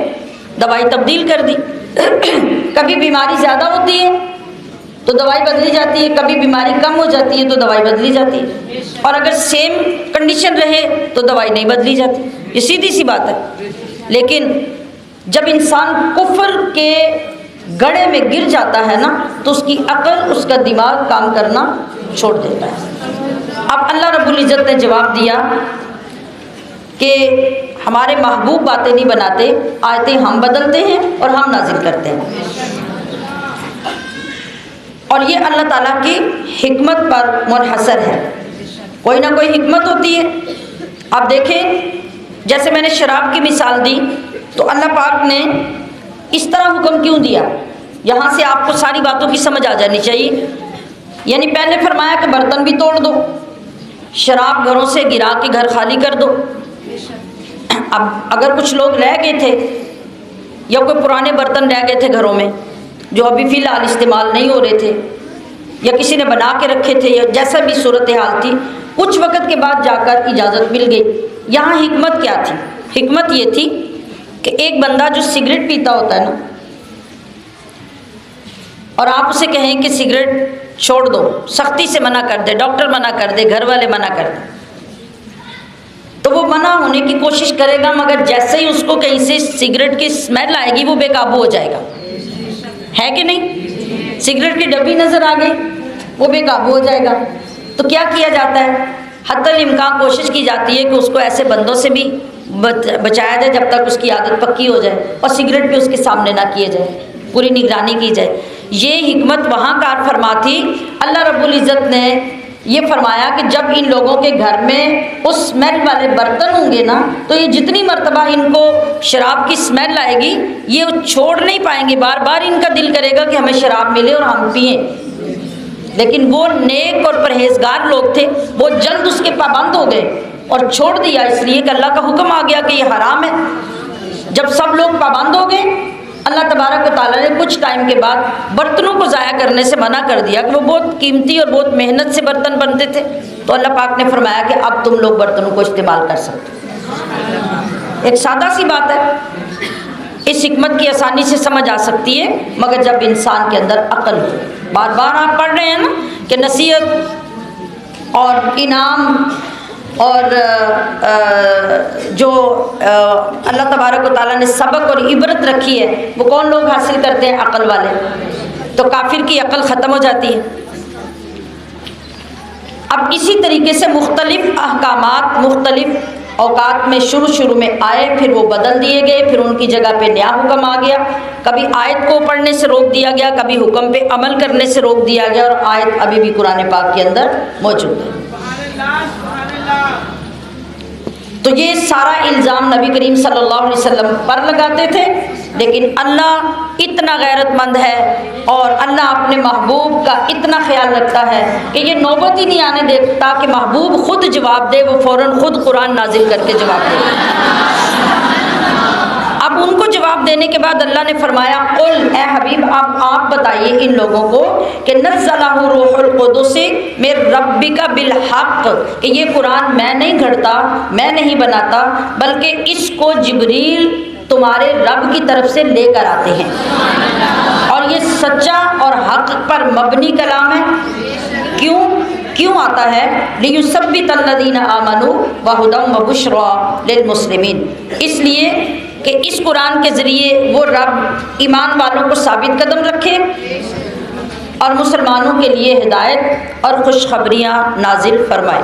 A: دوائی تبدیل کر دی۔ کبھی بیماری زیادہ ہوتی ہے تو دوائی بدلی جاتی ہے، کبھی بیماری کم ہو جاتی ہے تو دوائی بدلی جاتی ہے، اور اگر سیم کنڈیشن رہے تو دوائی نہیں بدلی جاتی۔ یہ سیدھی سی بات ہے۔ لیکن جب انسان کفر کے گڑھے میں گر جاتا ہے نا تو اس کی عقل، اس کا دماغ کام کرنا چھوڑ دیتا ہے۔ اب اللہ رب العزت نے جواب دیا کہ ہمارے محبوب باتیں نہیں بناتے، آیتیں ہم بدلتے ہیں اور ہم نازل کرتے ہیں، اور یہ اللہ تعالیٰ کی حکمت پر منحصر ہے۔ کوئی نہ کوئی حکمت ہوتی ہے۔ آپ دیکھیں جیسے میں نے شراب کی مثال دی تو اللہ پاک نے اس طرح حکم کیوں دیا؟ یہاں سے آپ کو ساری باتوں کی سمجھ آ جانی چاہیے۔ یعنی پہلے فرمایا کہ برتن بھی توڑ دو، شراب گھروں سے گرا کے گھر خالی کر دو۔ اب اگر کچھ لوگ رہ گئے تھے یا کوئی پرانے برتن رہ گئے تھے گھروں میں جو ابھی فی الحال استعمال نہیں ہو رہے تھے، یا کسی نے بنا کے رکھے تھے، یا جیسا بھی صورتحال تھی، کچھ وقت کے بعد جا کر اجازت مل گئی۔ یہاں حکمت کیا تھی؟ حکمت یہ تھی کہ ایک بندہ جو سگریٹ پیتا ہوتا ہے نا، اور آپ اسے کہیں کہ سگریٹ چھوڑ دو، سختی سے منع کر دے، ڈاکٹر منع کر دے، گھر والے منع کر دیں، تو وہ منع ہونے کی کوشش کرے گا، مگر جیسے ہی اس کو کہیں سے سگریٹ کی اسمیل آئے گی وہ بے قابو ہو جائے گا، ہے کہ نہیں؟ سگریٹ کی ڈبی نظر آ گئی وہ بے قابو ہو جائے گا۔ تو کیا کیا جاتا ہے؟ حتی الامکان کوشش کی جاتی ہے کہ اس کو ایسے بندوں سے بھی بچایا جائے جب تک اس کی عادت پکی ہو جائے، اور سگریٹ بھی اس کے سامنے نہ کیے جائے، پوری نگرانی کی جائے۔ یہ حکمت وہاں کار فرما تھی۔ اللہ رب العزت نے یہ فرمایا کہ جب ان لوگوں کے گھر میں اس اسمیل والے برتن ہوں گے نا تو یہ جتنی مرتبہ ان کو شراب کی اسمیل آئے گی یہ چھوڑ نہیں پائیں گے، بار بار ان کا دل کرے گا کہ ہمیں شراب ملے اور ہم پئیں۔ لیکن وہ نیک اور پرہیزگار لوگ تھے، وہ جلد اس کے پابند ہو گئے اور چھوڑ دیا، اس لیے کہ اللہ کا حکم آ گیا کہ یہ حرام ہے۔ جب سب لوگ پابند ہو گئے، اللہ تبارک و تعالیٰ نے کچھ ٹائم کے بعد برتنوں کو ضائع کرنے سے منع کر دیا کہ وہ بہت قیمتی اور بہت محنت سے برتن بنتے تھے، تو اللہ پاک نے فرمایا کہ اب تم لوگ برتنوں کو استعمال کر سکتے۔ ایک سادہ سی بات ہے، اس حکمت کی آسانی سے سمجھ آ سکتی ہے، مگر جب انسان کے اندر عقل ہو۔ بار بار آپ پڑھ رہے ہیں نا کہ نصیحت اور انعام اور جو اللہ تبارک و تعالیٰ نے سبق اور عبرت رکھی ہے وہ کون لوگ حاصل کرتے ہیں؟ عقل والے۔ تو کافر کی عقل ختم ہو جاتی ہے۔ اب اسی طریقے سے مختلف احکامات مختلف اوقات میں شروع میں آئے، پھر وہ بدل دیے گئے، پھر ان کی جگہ پہ نیا حکم آ گیا۔ کبھی آیت کو پڑھنے سے روک دیا گیا، کبھی حکم پہ عمل کرنے سے روک دیا گیا، اور آیت ابھی بھی قرآن پاک کے اندر موجود ہے۔ تو تو یہ سارا الزام نبی کریم صلی اللہ علیہ وسلم پر لگاتے تھے، لیکن اللہ اتنا غیرت مند ہے اور اللہ اپنے محبوب کا اتنا خیال رکھتا ہے کہ یہ نوبت ہی نہیں آنے دیتا کہ محبوب خود جواب دے، وہ فوراً خود قرآن نازل کر کے جواب دے۔ اب ان کو جواب دینے کے بعد اللہ نے فرمایا قل، اے حبیب آپ بتائیے ان لوگوں کو کہ نزلہ روح القدس من ربک بالحق، کہ یہ قرآن میں نہیں گھڑتا، میں نہیں بناتا، بلکہ اس کو جبریل تمہارے رب کی طرف سے لے کر آتے ہیں، اور یہ سچا اور حق پر مبنی کلام ہے۔ کیوں آتا ہے؟ لِيُثَبِّتَ الَّذِينَ آمَنُوا وَهُدًى وَبُشْرَى لِلْمُسْلِمِينَ، اس لیے کہ اس قرآن کے ذریعے وہ رب ایمان والوں کو ثابت قدم رکھے اور مسلمانوں کے لیے ہدایت اور خوشخبریاں نازل فرمائے۔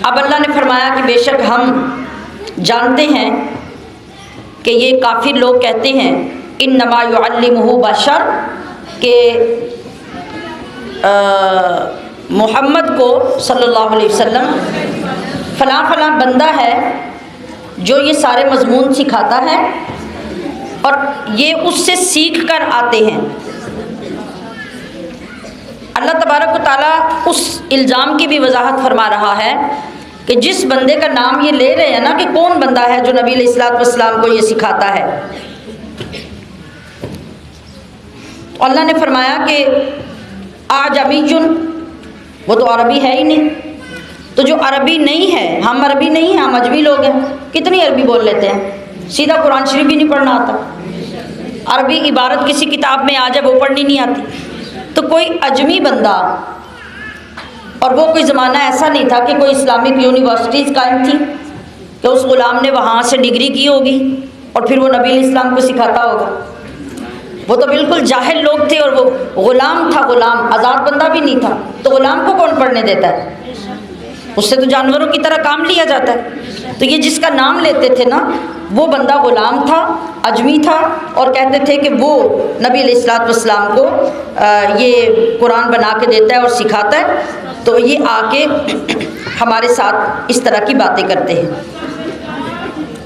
A: اب اللہ نے فرمایا کہ بے شک ہم جانتے ہیں کہ یہ کافر لوگ کہتے ہیں انما یعلمہ بشر، کہ محمد کو صلی اللہ علیہ وسلم فلاں فلاں بندہ ہے جو یہ سارے مضمون سکھاتا ہے اور یہ اس سے سیکھ کر آتے ہیں۔ اللہ تبارک و تعالیٰ اس الزام کی بھی وضاحت فرما رہا ہے کہ جس بندے کا نام یہ لے رہے ہیں نا کہ کون بندہ ہے جو نبی علیہ الصلوۃ والسلام کو یہ سکھاتا ہے، تو اللہ نے فرمایا کہ اعجمی، وہ تو عربی ہے ہی نہیں، تو جو عربی نہیں ہے، ہم عربی نہیں ہیں، ہم اجمی لوگ ہیں، کتنی عربی بول لیتے ہیں، سیدھا قرآن شریف بھی نہیں پڑھنا آتا، عربی عبارت کسی کتاب میں آ جائے وہ پڑھنی نہیں آتی، تو کوئی اجمی بندہ، اور وہ کوئی زمانہ ایسا نہیں تھا کہ کوئی اسلامک یونیورسٹیز قائم تھی کہ اس غلام نے وہاں سے ڈگری کی ہوگی اور پھر وہ نبی علیہ السلام کو سکھاتا ہوگا، وہ تو بالکل جاہل لوگ تھے اور وہ غلام تھا، غلام آزاد بندہ بھی نہیں تھا، تو غلام کو کون پڑھنے دیتا ہے؟ اس سے تو جانوروں کی طرح کام لیا جاتا ہے۔ تو یہ جس کا نام لیتے تھے نا وہ بندہ غلام تھا، اجمی تھا، اور کہتے تھے کہ وہ نبی علیہ الصلوۃ والسلام کو یہ قرآن بنا کے دیتا ہے اور سکھاتا ہے، تو یہ آ کے ہمارے ساتھ اس طرح کی باتیں کرتے ہیں۔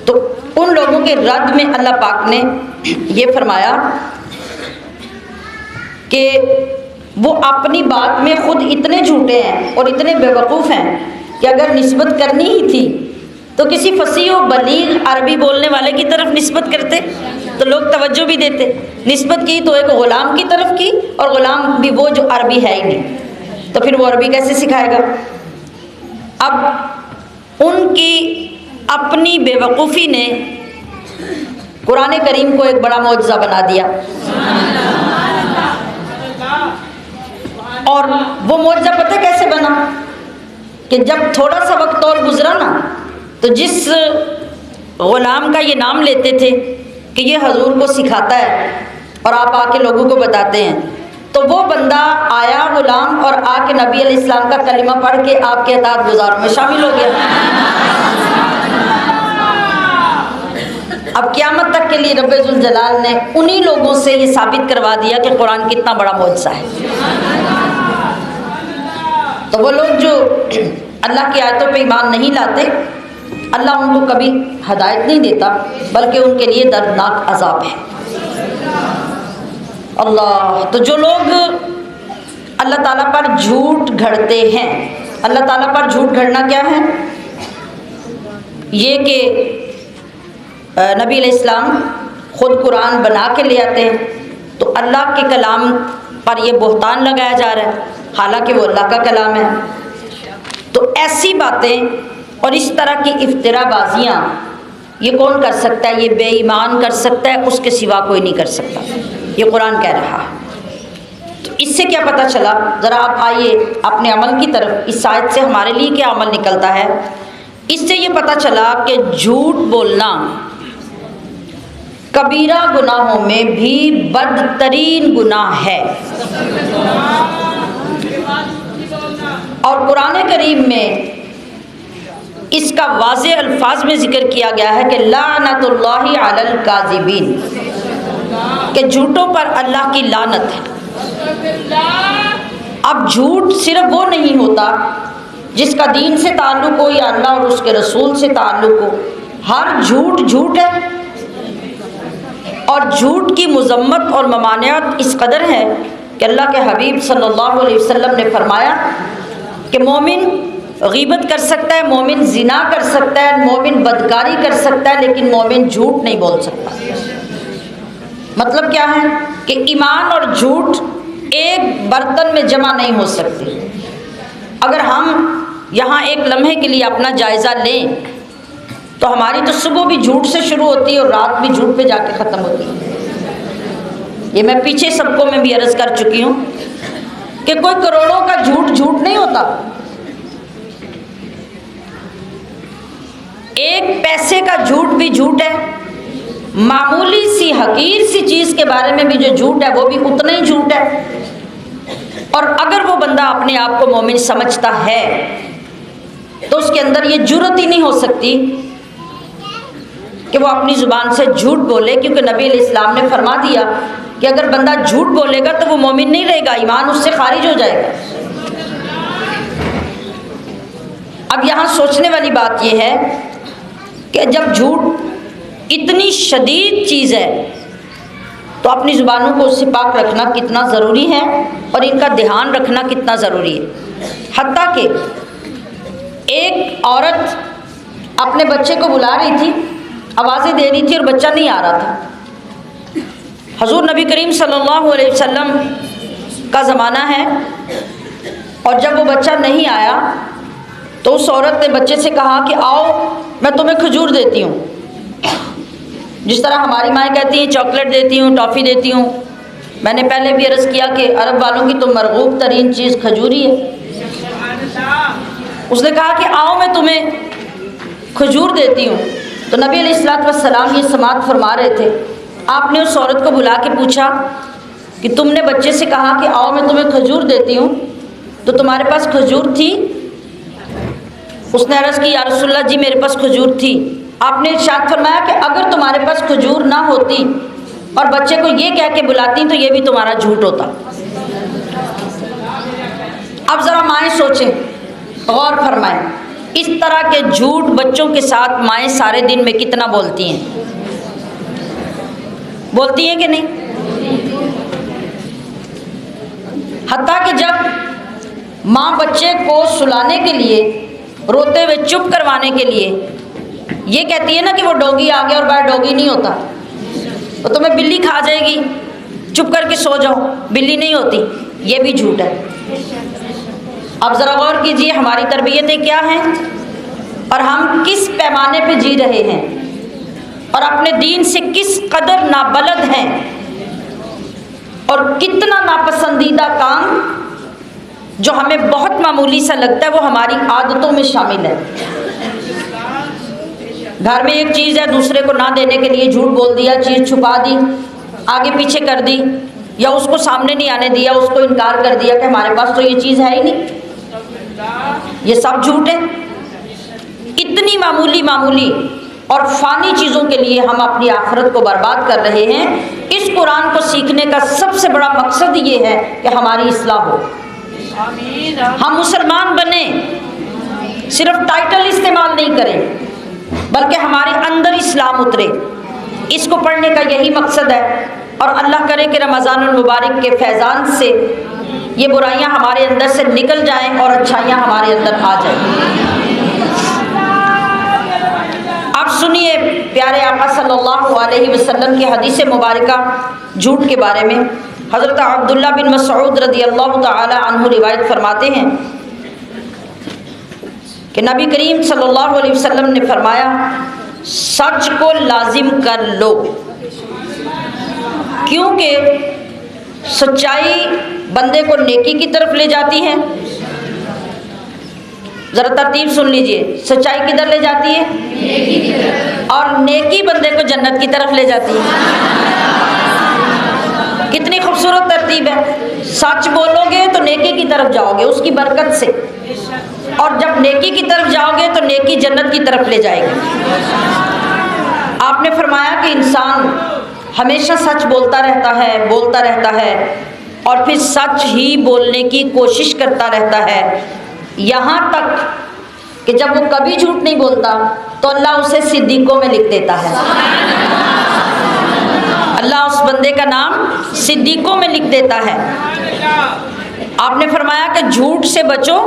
A: تو ان لوگوں کے رد میں اللہ پاک نے یہ فرمایا کہ وہ اپنی بات میں خود اتنے جھوٹے ہیں اور اتنے بیوقوف ہیں کہ اگر نسبت کرنی ہی تھی تو کسی فصیح و بلیغ عربی بولنے والے کی طرف نسبت کرتے تو لوگ توجہ بھی دیتے، نسبت کی تو ایک غلام کی طرف کی، اور غلام بھی وہ جو عربی ہے ہی نہیں، تو پھر وہ عربی کیسے سکھائے گا؟ اب ان کی اپنی بے وقوفی نے قرآن کریم کو ایک بڑا معجزہ بنا دیا، اور وہ معجزہ پتہ کیسے بنا کہ جب تھوڑا سا وقت اور گزرا نا تو جس غلام کا یہ نام لیتے تھے کہ یہ حضور کو سکھاتا ہے اور آپ آ کے لوگوں کو بتاتے ہیں، تو وہ بندہ آیا غلام اور آ کے نبی علیہ السلام کا کلمہ پڑھ کے آپ کے اطاعت گزاروں میں شامل ہو گیا۔ اب قیامت تک کے لیے رب ذوالجلال نے انہی لوگوں سے یہ ثابت کروا دیا کہ قرآن کتنا بڑا معجزہ ہے۔ تو وہ لوگ جو اللہ کی آیتوں پہ ایمان نہیں لاتے، اللہ ان کو کبھی ہدایت نہیں دیتا بلکہ ان کے لیے دردناک عذاب ہے۔ اللہ، تو جو لوگ اللہ تعالیٰ پر جھوٹ گھڑتے ہیں، اللہ تعالیٰ پر جھوٹ گھڑنا کیا ہے؟ یہ کہ نبی علیہ السلام خود قرآن بنا کے لے آتے ہیں، تو اللہ کے کلام پر یہ بہتان لگایا جا رہا ہے حالانکہ وہ اللہ کا کلام ہے۔ تو ایسی باتیں اور اس طرح کی افترا بازیاں یہ کون کر سکتا ہے؟ یہ بے ایمان کر سکتا ہے، اس کے سوا کوئی نہیں کر سکتا، یہ قرآن کہہ رہا ہے۔ تو اس سے کیا پتہ چلا؟ ذرا آپ آئیے اپنے عمل کی طرف، اس آیت سے ہمارے لیے کیا عمل نکلتا ہے؟ اس سے یہ پتہ چلا کہ جھوٹ بولنا کبیرہ گناہوں میں بھی بدترین گناہ ہے، اور قرآن کریم میں اس کا واضح الفاظ میں ذکر کیا گیا ہے کہ لعنت اللہ علی الکاذبین، کہ جھوٹوں پر اللہ کی لعنت ہے۔ اب جھوٹ صرف وہ نہیں ہوتا جس کا دین سے تعلق ہو یا اللہ اور اس کے رسول سے تعلق ہو، ہر جھوٹ جھوٹ ہے، اور جھوٹ کی مذمت اور ممانعت اس قدر ہے کہ اللہ کے حبیب صلی اللہ علیہ وسلم نے فرمایا کہ مومن غیبت کر سکتا ہے، مومن زنا کر سکتا ہے، مومن بدکاری کر سکتا ہے، لیکن مومن جھوٹ نہیں بول سکتا۔ مطلب کیا ہے کہ ایمان اور جھوٹ ایک برتن میں جمع نہیں ہو سکتے۔ اگر ہم یہاں ایک لمحے کے لیے اپنا جائزہ لیں تو ہماری تو صبح بھی جھوٹ سے شروع ہوتی ہے اور رات بھی جھوٹ پہ جا کے ختم ہوتی ہے۔ یہ میں پیچھے سب کو میں بھی عرض کر چکی ہوں کہ کوئی کروڑوں کا جھوٹ جھوٹ نہیں ہوتا، ایک پیسے کا جھوٹ بھی جھوٹ ہے، معمولی سی حقیر سی چیز کے بارے میں بھی جو جھوٹ ہے وہ بھی اتنا ہی جھوٹ ہے۔ اور اگر وہ بندہ اپنے آپ کو مومن سمجھتا ہے تو اس کے اندر یہ جرأت ہی نہیں ہو سکتی کہ وہ اپنی زبان سے جھوٹ بولے، کیونکہ نبی علیہ السلام نے فرما دیا کہ اگر بندہ جھوٹ بولے گا تو وہ مومن نہیں رہے گا، ایمان اس سے خارج ہو جائے گا۔ اب یہاں سوچنے والی بات یہ ہے کہ جب جھوٹ اتنی شدید چیز ہے تو اپنی زبانوں کو اس سے پاک رکھنا کتنا ضروری ہے اور ان کا دھیان رکھنا کتنا ضروری ہے۔ حتیٰ کہ ایک عورت اپنے بچے کو بلا رہی تھی، آوازیں دے رہی تھی اور بچہ نہیں آ رہا تھا۔ حضور نبی کریم صلی اللہ علیہ وسلم کا زمانہ ہے، اور جب وہ بچہ نہیں آیا تو اس عورت نے بچے سے کہا کہ آؤ میں تمہیں کھجور دیتی ہوں، جس طرح ہماری مائیں کہتی ہیں چاکلیٹ دیتی ہوں، ٹافی دیتی ہوں۔ میں نے پہلے بھی عرض کیا کہ عرب والوں کی تو مرغوب ترین چیز کھجور ہی ہے۔ اس نے کہا کہ آؤ میں تمہیں کھجور دیتی ہوں، تو نبی علیہ الصلوۃ والسلام یہ سماعت فرما رہے تھے۔ آپ نے اس عورت کو بلا کے پوچھا کہ تم نے بچے سے کہا کہ آؤ میں تمہیں کھجور دیتی ہوں، تو تمہارے پاس کھجور تھی؟ اس نے عرض کی یا رسول اللہ جی میرے پاس کھجور تھی۔ آپ نے ارشاد فرمایا کہ اگر تمہارے پاس کھجور نہ ہوتی اور بچے کو یہ کہہ کے بلاتی تو یہ بھی تمہارا جھوٹ ہوتا۔ اب ذرا مائیں سوچیں، غور فرمائیں، اس طرح کے جھوٹ بچوں کے ساتھ مائیں سارے دن میں کتنا بولتی ہیں؟ بولتی ہیں کہ نہیں؟ حتیٰ کہ جب ماں بچے کو سلانے کے لیے، روتے ہوئے چپ کروانے کے لیے یہ کہتی ہے نا کہ وہ ڈوگی آ گیا اور باہر ڈوگی نہیں ہوتا، تو تمہیں بلی کھا جائے گی، چپ کر کے سو جاؤ، بلی نہیں ہوتی، یہ بھی جھوٹ ہے۔ اب ذرا غور کیجئے ہماری تربیتیں کیا ہیں اور ہم کس پیمانے پہ جی رہے ہیں، اور اپنے دین سے کس قدر نابلد ہیں، اور کتنا ناپسندیدہ کام جو ہمیں بہت معمولی سا لگتا ہے وہ ہماری عادتوں میں شامل ہے۔ گھر میں ایک چیز ہے، دوسرے کو نہ دینے کے لیے جھوٹ بول دیا، چیز چھپا دی، آگے پیچھے کر دی، یا اس کو سامنے نہیں آنے دیا، اس کو انکار کر دیا کہ ہمارے پاس تو یہ چیز ہے ہی نہیں۔ یہ سب جھوٹ ہے۔ اتنی معمولی اور فانی چیزوں کے لیے ہم اپنی آخرت کو برباد کر رہے ہیں۔ اس قرآن کو سیکھنے کا سب سے بڑا مقصد یہ ہے کہ ہماری اصلاح ہو، ہم مسلمان بنیں، صرف ٹائٹل استعمال نہیں کریں بلکہ ہمارے اندر اسلام اترے۔ اس کو پڑھنے کا یہی مقصد ہے، اور اللہ کرے کہ رمضان المبارک کے فیضان سے یہ برائیاں ہمارے اندر سے نکل جائیں اور اچھائیاں ہمارے اندر آ جائیں۔ اب سنیے پیارے آقا صلی اللہ علیہ وسلم کی حدیث مبارکہ جھوٹ کے بارے میں۔ حضرت عبداللہ بن مسعود رضی اللہ تعالی عنہ روایت فرماتے ہیں کہ نبی کریم صلی اللہ علیہ وسلم نے فرمایا سچ کو لازم کر لو، کیونکہ سچائی بندے کو نیکی کی طرف لے جاتی ہے۔ ذرا ترتیب سن لیجئے، سچائی کدھر لے جاتی ہے؟ نیکی کی طرف، اور نیکی بندے کو جنت کی طرف لے جاتی ہے۔ کتنی خوبصورت ترتیب ہے، سچ بولو گے تو نیکی کی طرف جاؤ گے اس کی برکت سے، اور جب نیکی کی طرف جاؤ گے تو نیکی جنت کی طرف لے جائے گی۔ آپ نے فرمایا کہ انسان ہمیشہ سچ بولتا رہتا ہے اور پھر سچ ہی بولنے کی کوشش کرتا رہتا ہے، یہاں تک کہ جب وہ کبھی جھوٹ نہیں بولتا تو اللہ اسے صدیقوں میں لکھ دیتا ہے. اللہ اس بندے کا نام صدیقوں میں لکھ دیتا ہے. آپ نے فرمایا کہ جھوٹ سے بچو،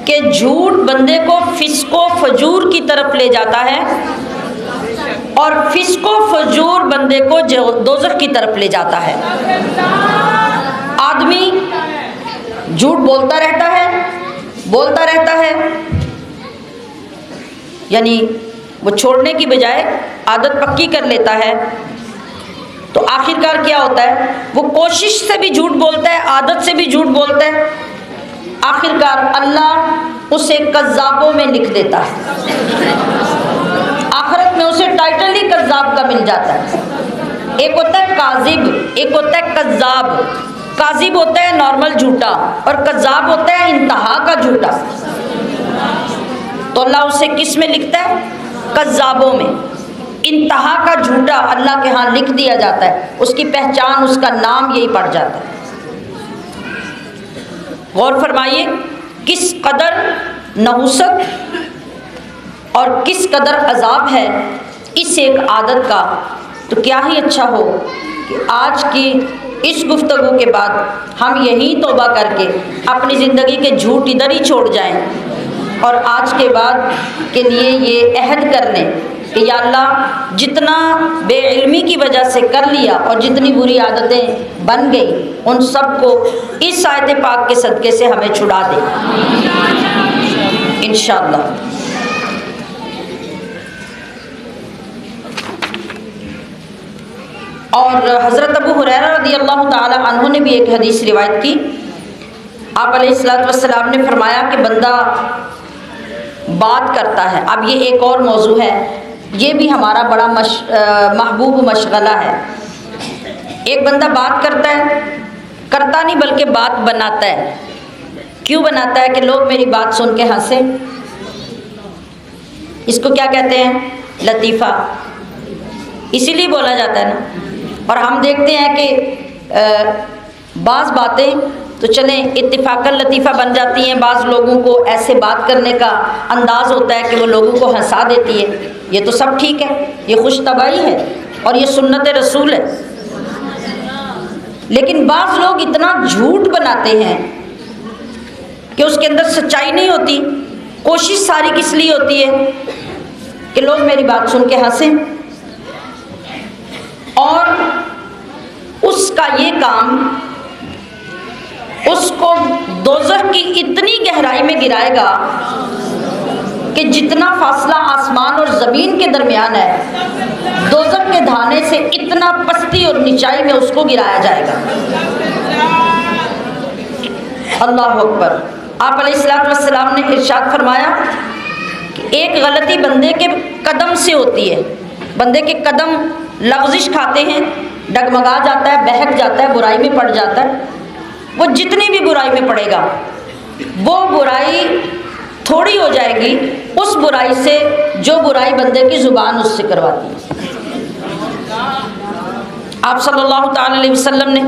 A: کہ جھوٹ بندے کو فسق و فجور کی طرف لے جاتا ہے، اور فسق و فجور بندے کو دوزخ کی طرف لے جاتا ہے. آدمی جھوٹ بولتا رہتا ہے، یعنی وہ چھوڑنے کی بجائے عادت پکی کر لیتا ہے، تو آخرکار کیا ہوتا ہے؟ وہ کوشش سے بھی جھوٹ بولتا ہے، عادت سے بھی جھوٹ بولتا ہے، آخرکار اللہ اسے کذابوں میں لکھ دیتا ہے. آخرت میں اسے ٹائٹل ہی کذاب کا مل جاتا ہے. ایک ہوتا ہے کاذب، ایک ہوتا ہے کذاب. کاذب ہوتا ہے نارمل جھوٹا، اور کذاب ہوتا ہے انتہا کا جھوٹا. تو اللہ اسے کس میں لکھتا ہے؟ کذابوں میں. انتہا کا جھوٹا اللہ کے ہاں لکھ دیا جاتا ہے، اس کی پہچان، اس کا نام یہی پڑ جاتا ہے. غور فرمائیے کس قدر نحوست اور کس قدر عذاب ہے اس ایک عادت کا. تو کیا ہی اچھا ہو کہ آج کی اس گفتگو کے بعد ہم یہی توبہ کر کے اپنی زندگی کے جھوٹ ادھر ہی چھوڑ جائیں، اور آج کے بعد کے لیے یہ عہد کر لیں کہ یا اللہ جتنا بے علمی کی وجہ سے کر لیا اور جتنی بری عادتیں بن گئی ان سب کو اس آیت پاک کے صدقے سے ہمیں چھڑا دے انشاءاللہ. اور حضرت ابو ہریرہ رضی اللہ تعالی عنہ نے بھی ایک حدیث روایت کی. آپ علیہ الصلوۃ والسلام نے فرمایا کہ بندہ بات کرتا ہے. اب یہ ایک اور موضوع ہے، یہ بھی ہمارا بڑا محبوب مشغلہ ہے. ایک بندہ بات کرتا ہے، کرتا نہیں بلکہ بات بناتا ہے. کیوں بناتا ہے؟ کہ لوگ میری بات سن کے ہنسیں. اس کو کیا کہتے ہیں؟ لطیفہ. اسی لیے بولا جاتا ہے نا. اور ہم دیکھتے ہیں کہ بعض باتیں تو چلیں اتفاقاً لطیفہ بن جاتی ہیں، بعض لوگوں کو ایسے بات کرنے کا انداز ہوتا ہے کہ وہ لوگوں کو ہنسا دیتی ہے. یہ تو سب ٹھیک ہے، یہ خوش طبعی ہے اور یہ سنت رسول ہے. لیکن بعض لوگ اتنا جھوٹ بناتے ہیں کہ اس کے اندر سچائی نہیں ہوتی. کوشش ساری کس لیے ہوتی ہے؟ کہ لوگ میری بات سن کے ہنسیں. اور اس کا یہ کام اس کو دوزخ کی اتنی گہرائی میں گرائے گا کہ جتنا فاصلہ آسمان اور زمین کے درمیان ہے، دوزخ کے دھانے سے اتنا پستی اور نچائی میں اس کو گرایا جائے گا. اللہ اکبر. آپ علیہ الصلوۃ والسلام نے ارشاد فرمایا کہ ایک غلطی بندے کے قدم سے ہوتی ہے. بندے کے قدم لغزش کھاتے ہیں، ڈگمگا جاتا ہے، بہک جاتا ہے، برائی میں پڑ جاتا ہے. وہ جتنی بھی برائی میں پڑے گا وہ برائی تھوڑی ہو جائے گی اس برائی سے جو برائی بندے کی زبان اس سے کرواتی ہے. آپ صلی اللہ تعالی علیہ وسلم نے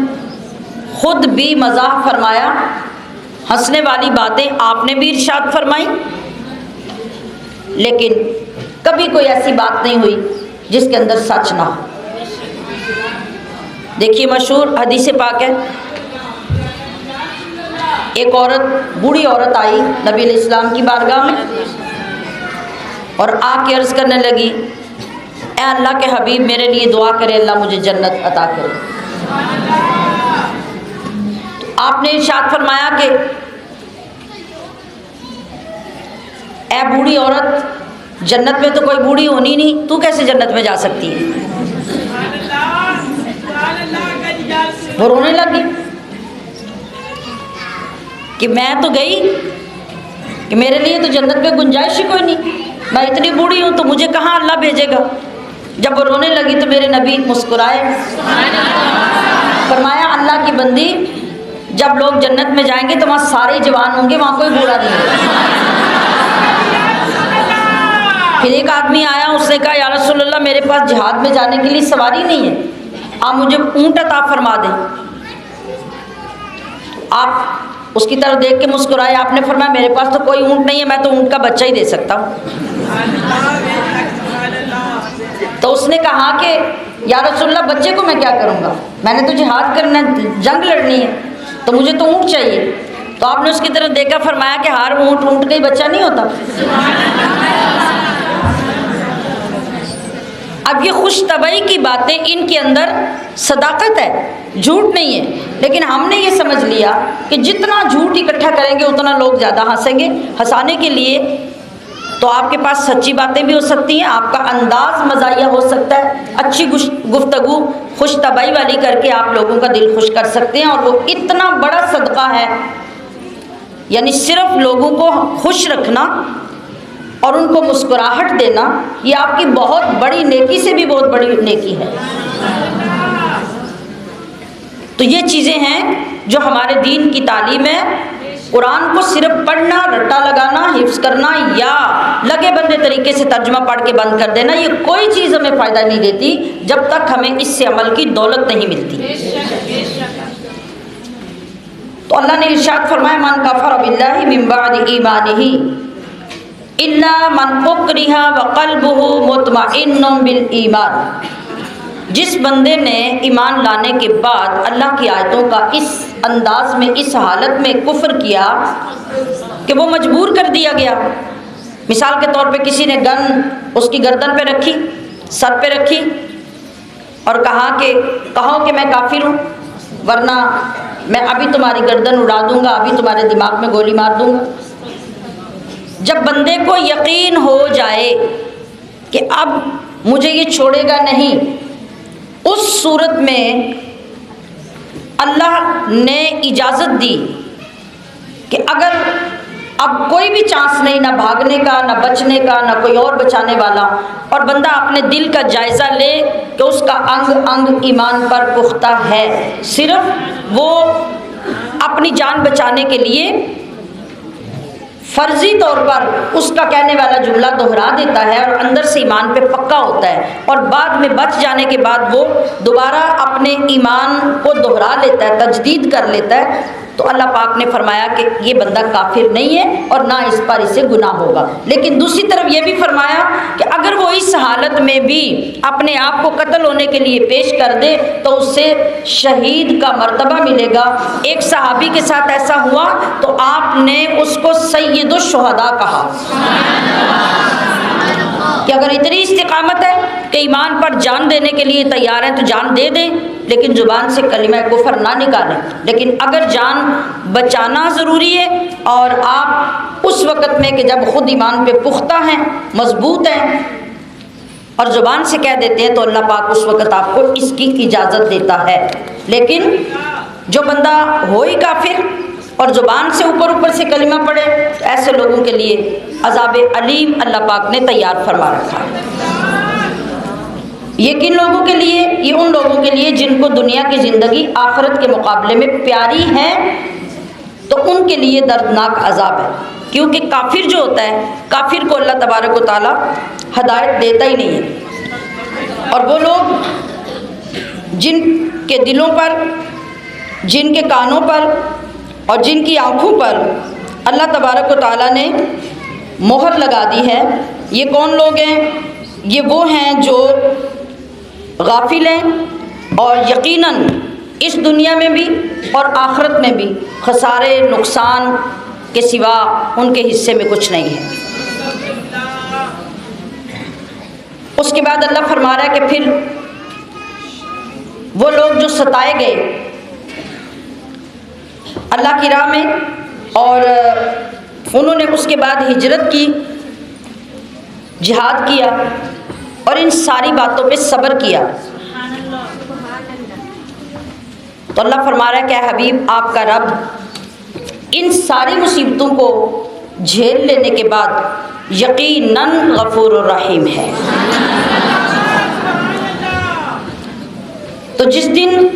A: خود بھی مزاح فرمایا، ہنسنے والی باتیں آپ نے بھی ارشاد فرمائی، لیکن کبھی کوئی ایسی بات نہیں ہوئی جس کے اندر سچ نہ ہو. دیکھیے مشہور حدیث پاک ہے، ایک عورت، بوڑھی عورت آئی نبی علیہ السلام کی بارگاہ میں اور آ کے عرض کرنے لگی، اے اللہ کے حبیب میرے لیے دعا کرے اللہ مجھے جنت عطا کرے. تو آپ نے ارشاد فرمایا کہ اے بوڑھی عورت، جنت میں تو کوئی بوڑھی ہونی نہیں، تو کیسے جنت میں جا سکتی ہے؟ وہ رونے لگی کہ میں تو گئی کہ میرے لیے تو جنت میں گنجائش ہی کوئی نہیں، میں اتنی بوڑھی ہوں تو مجھے کہاں اللہ بھیجے گا. جب وہ رونے لگی تو میرے نبی مسکرائے، فرمایا اللہ کی بندی، جب لوگ جنت میں جائیں گے تو وہاں سارے جوان ہوں گے، وہاں کوئی بوڑھا نہیں ہوگا. پھر ایک آدمی آیا، اس نے کہا یا رسول اللہ میرے پاس جہاد میں جانے کے لیے سواری نہیں ہے، آپ مجھے اونٹ عطا فرما دیں. آپ اس کی طرف دیکھ کے مسکرائے. آپ نے فرمایا میرے پاس تو کوئی اونٹ نہیں ہے, میں تو اونٹ کا بچہ ہی دے سکتا ہوں. تو اس نے کہا کہ یا رسول اللہ بچے کو میں کیا کروں گا, میں نے تو جہاد کرنا ہے, جنگ لڑنی ہے, تو مجھے تو اونٹ چاہیے. تو آپ نے اس کی طرف دیکھا, فرمایا کہ ہر اونٹ کا ہی بچہ نہیں ہوتا. اب یہ خوش طبعی کی باتیں, ان کے اندر صداقت ہے, جھوٹ نہیں ہے. لیکن ہم نے یہ سمجھ لیا کہ جتنا جھوٹ اکٹھا کریں گے اتنا لوگ زیادہ ہنسیں گے. ہنسانے کے لیے تو آپ کے پاس سچی باتیں بھی ہو سکتی ہیں, آپ کا انداز مزاحیہ ہو سکتا ہے, اچھی گفتگو خوش طبعی والی کر کے آپ لوگوں کا دل خوش کر سکتے ہیں. اور وہ اتنا بڑا صدقہ ہے, یعنی صرف لوگوں کو خوش رکھنا اور ان کو مسکراہٹ دینا, یہ آپ کی بہت بڑی نیکی سے بھی بہت بڑی نیکی ہے. تو یہ چیزیں ہیں جو ہمارے دین کی تعلیم ہے. قرآن کو صرف پڑھنا, رٹا لگانا, حفظ کرنا یا لگے بندے طریقے سے ترجمہ پڑھ کے بند کر دینا, یہ کوئی چیز ہمیں فائدہ نہیں دیتی جب تک ہمیں اس سے عمل کی دولت نہیں ملتی. تو اللہ نے ارشاد فرمایا من کفر باللہ من بعد ایمانہ الا من اکرہ وقلبہ مطمئن بالایمان. جس بندے نے ایمان لانے کے بعد اللہ کی آیتوں کا اس انداز میں, اس حالت میں کفر کیا کہ وہ مجبور کر دیا گیا. مثال کے طور پہ کسی نے گن اس کی گردن پہ رکھی, سر پہ رکھی, اور کہا کہ میں کافر ہوں, ورنہ میں ابھی تمہاری گردن اڑا دوں گا, ابھی تمہارے دماغ میں گولی مار دوں گا. جب بندے کو یقین ہو جائے کہ اب مجھے یہ چھوڑے گا نہیں, اس صورت میں اللہ نے اجازت دی کہ اگر اب کوئی بھی چانس نہیں, نہ بھاگنے کا, نہ بچنے کا, نہ کوئی اور بچانے والا, اور بندہ اپنے دل کا جائزہ لے کہ اس کا انگ انگ ایمان پر پختہ ہے, صرف وہ اپنی جان بچانے کے لیے فرضی طور پر اس کا کہنے والا جملہ دہرا دیتا ہے اور اندر سے ایمان پہ پکا ہوتا ہے, اور بعد میں بچ جانے کے بعد وہ دوبارہ اپنے ایمان کو دہرا لیتا ہے, تجدید کر لیتا ہے, تو اللہ پاک نے فرمایا کہ یہ بندہ کافر نہیں ہے اور نہ اس پر اسے گناہ ہوگا. لیکن دوسری طرف یہ بھی فرمایا کہ اگر وہ اس حالت میں بھی اپنے آپ کو قتل ہونے کے لیے پیش کر دے تو اس سے شہید کا مرتبہ ملے گا. ایک صحابی کے ساتھ ایسا ہوا تو آپ نے اس کو سید الشہداء کہا کہ اگر اتنی استقامت ہے کہ ایمان پر جان دینے کے لیے تیار ہیں تو جان دے دیں, لیکن زبان سے کلمہ کفر نہ نکالیں. لیکن اگر جان بچانا ضروری ہے اور آپ اس وقت میں کہ جب خود ایمان پہ پختہ ہیں, مضبوط ہیں, اور زبان سے کہہ دیتے ہیں, تو اللہ پاک اس وقت آپ کو اس کی اجازت دیتا ہے. لیکن جو بندہ ہو ہی کافر اور زبان سے اوپر سے کلمہ پڑھے, ایسے لوگوں کے لیے عذاب علیم اللہ پاک نے تیار فرما رکھا ہے. یہ کن لوگوں کے لیے؟ یہ ان لوگوں کے لیے جن کو دنیا کی زندگی آخرت کے مقابلے میں پیاری ہے, تو ان کے لیے دردناک عذاب ہے. کیونکہ کافر جو ہوتا ہے, کافر کو اللہ تبارک و تعالی ہدایت دیتا ہی نہیں ہے. اور وہ لوگ جن کے دلوں پر, جن کے کانوں پر اور جن کی آنکھوں پر اللہ تبارک و تعالیٰ نے مہر لگا دی ہے, یہ کون لوگ ہیں؟ یہ وہ ہیں جو غافل ہیں اور یقیناً اس دنیا میں بھی اور آخرت میں بھی خسارے نقصان کے سوا ان کے حصے میں کچھ نہیں ہے. اس کے بعد اللہ فرما رہا ہے کہ پھر وہ لوگ جو ستائے گئے اللہ کی راہ میں اور انہوں نے اس کے بعد ہجرت کی, جہاد کیا اور ان ساری باتوں پہ صبر کیا, تو اللہ فرما رہا ہے کہ اے حبیب آپ کا رب ان ساری مصیبتوں کو جھیل لینے کے بعد یقیناً غفور الرحیم ہے. تو جس دن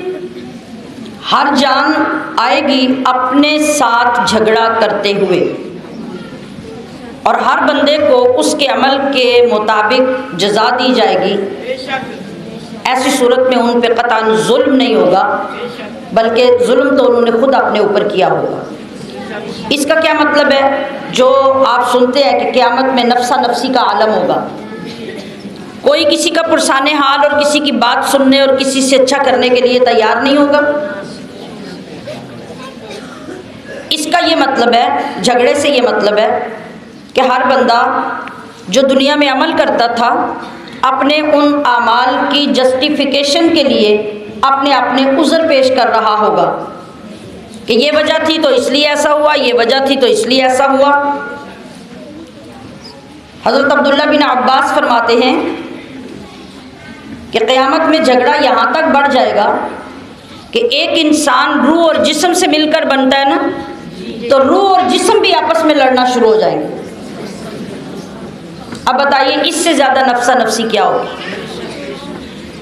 A: ہر جان آئے گی اپنے ساتھ جھگڑا کرتے ہوئے, اور ہر بندے کو اس کے عمل کے مطابق جزا دی جائے گی, ایسی صورت میں ان پہ قطعاً ظلم نہیں ہوگا, بلکہ ظلم تو انہوں نے خود اپنے اوپر کیا ہوگا. اس کا کیا مطلب ہے؟ جو آپ سنتے ہیں کہ قیامت میں نفسا نفسی کا عالم ہوگا، کوئی کسی کا پرسان حال اور کسی کی بات سننے اور کسی سے اچھا کرنے کے لیے تیار نہیں ہوگا۔ اس کا یہ مطلب ہے، جھگڑے سے یہ مطلب ہے کہ ہر بندہ جو دنیا میں عمل کرتا تھا اپنے ان اعمال کی جسٹیفیکیشن کے لیے اپنے عذر پیش کر رہا ہوگا کہ یہ وجہ تھی تو اس لیے ایسا ہوا، یہ وجہ تھی تو اس لیے ایسا ہوا۔ حضرت عبداللہ بن عباس فرماتے ہیں کہ قیامت میں جھگڑا یہاں تک بڑھ جائے گا کہ ایک انسان روح اور جسم سے مل کر بنتا ہے نا، تو روح اور جسم بھی آپس میں لڑنا شروع ہو جائیں گے۔ اب بتائیے اس سے زیادہ نفسا نفسی کیا ہوگی؟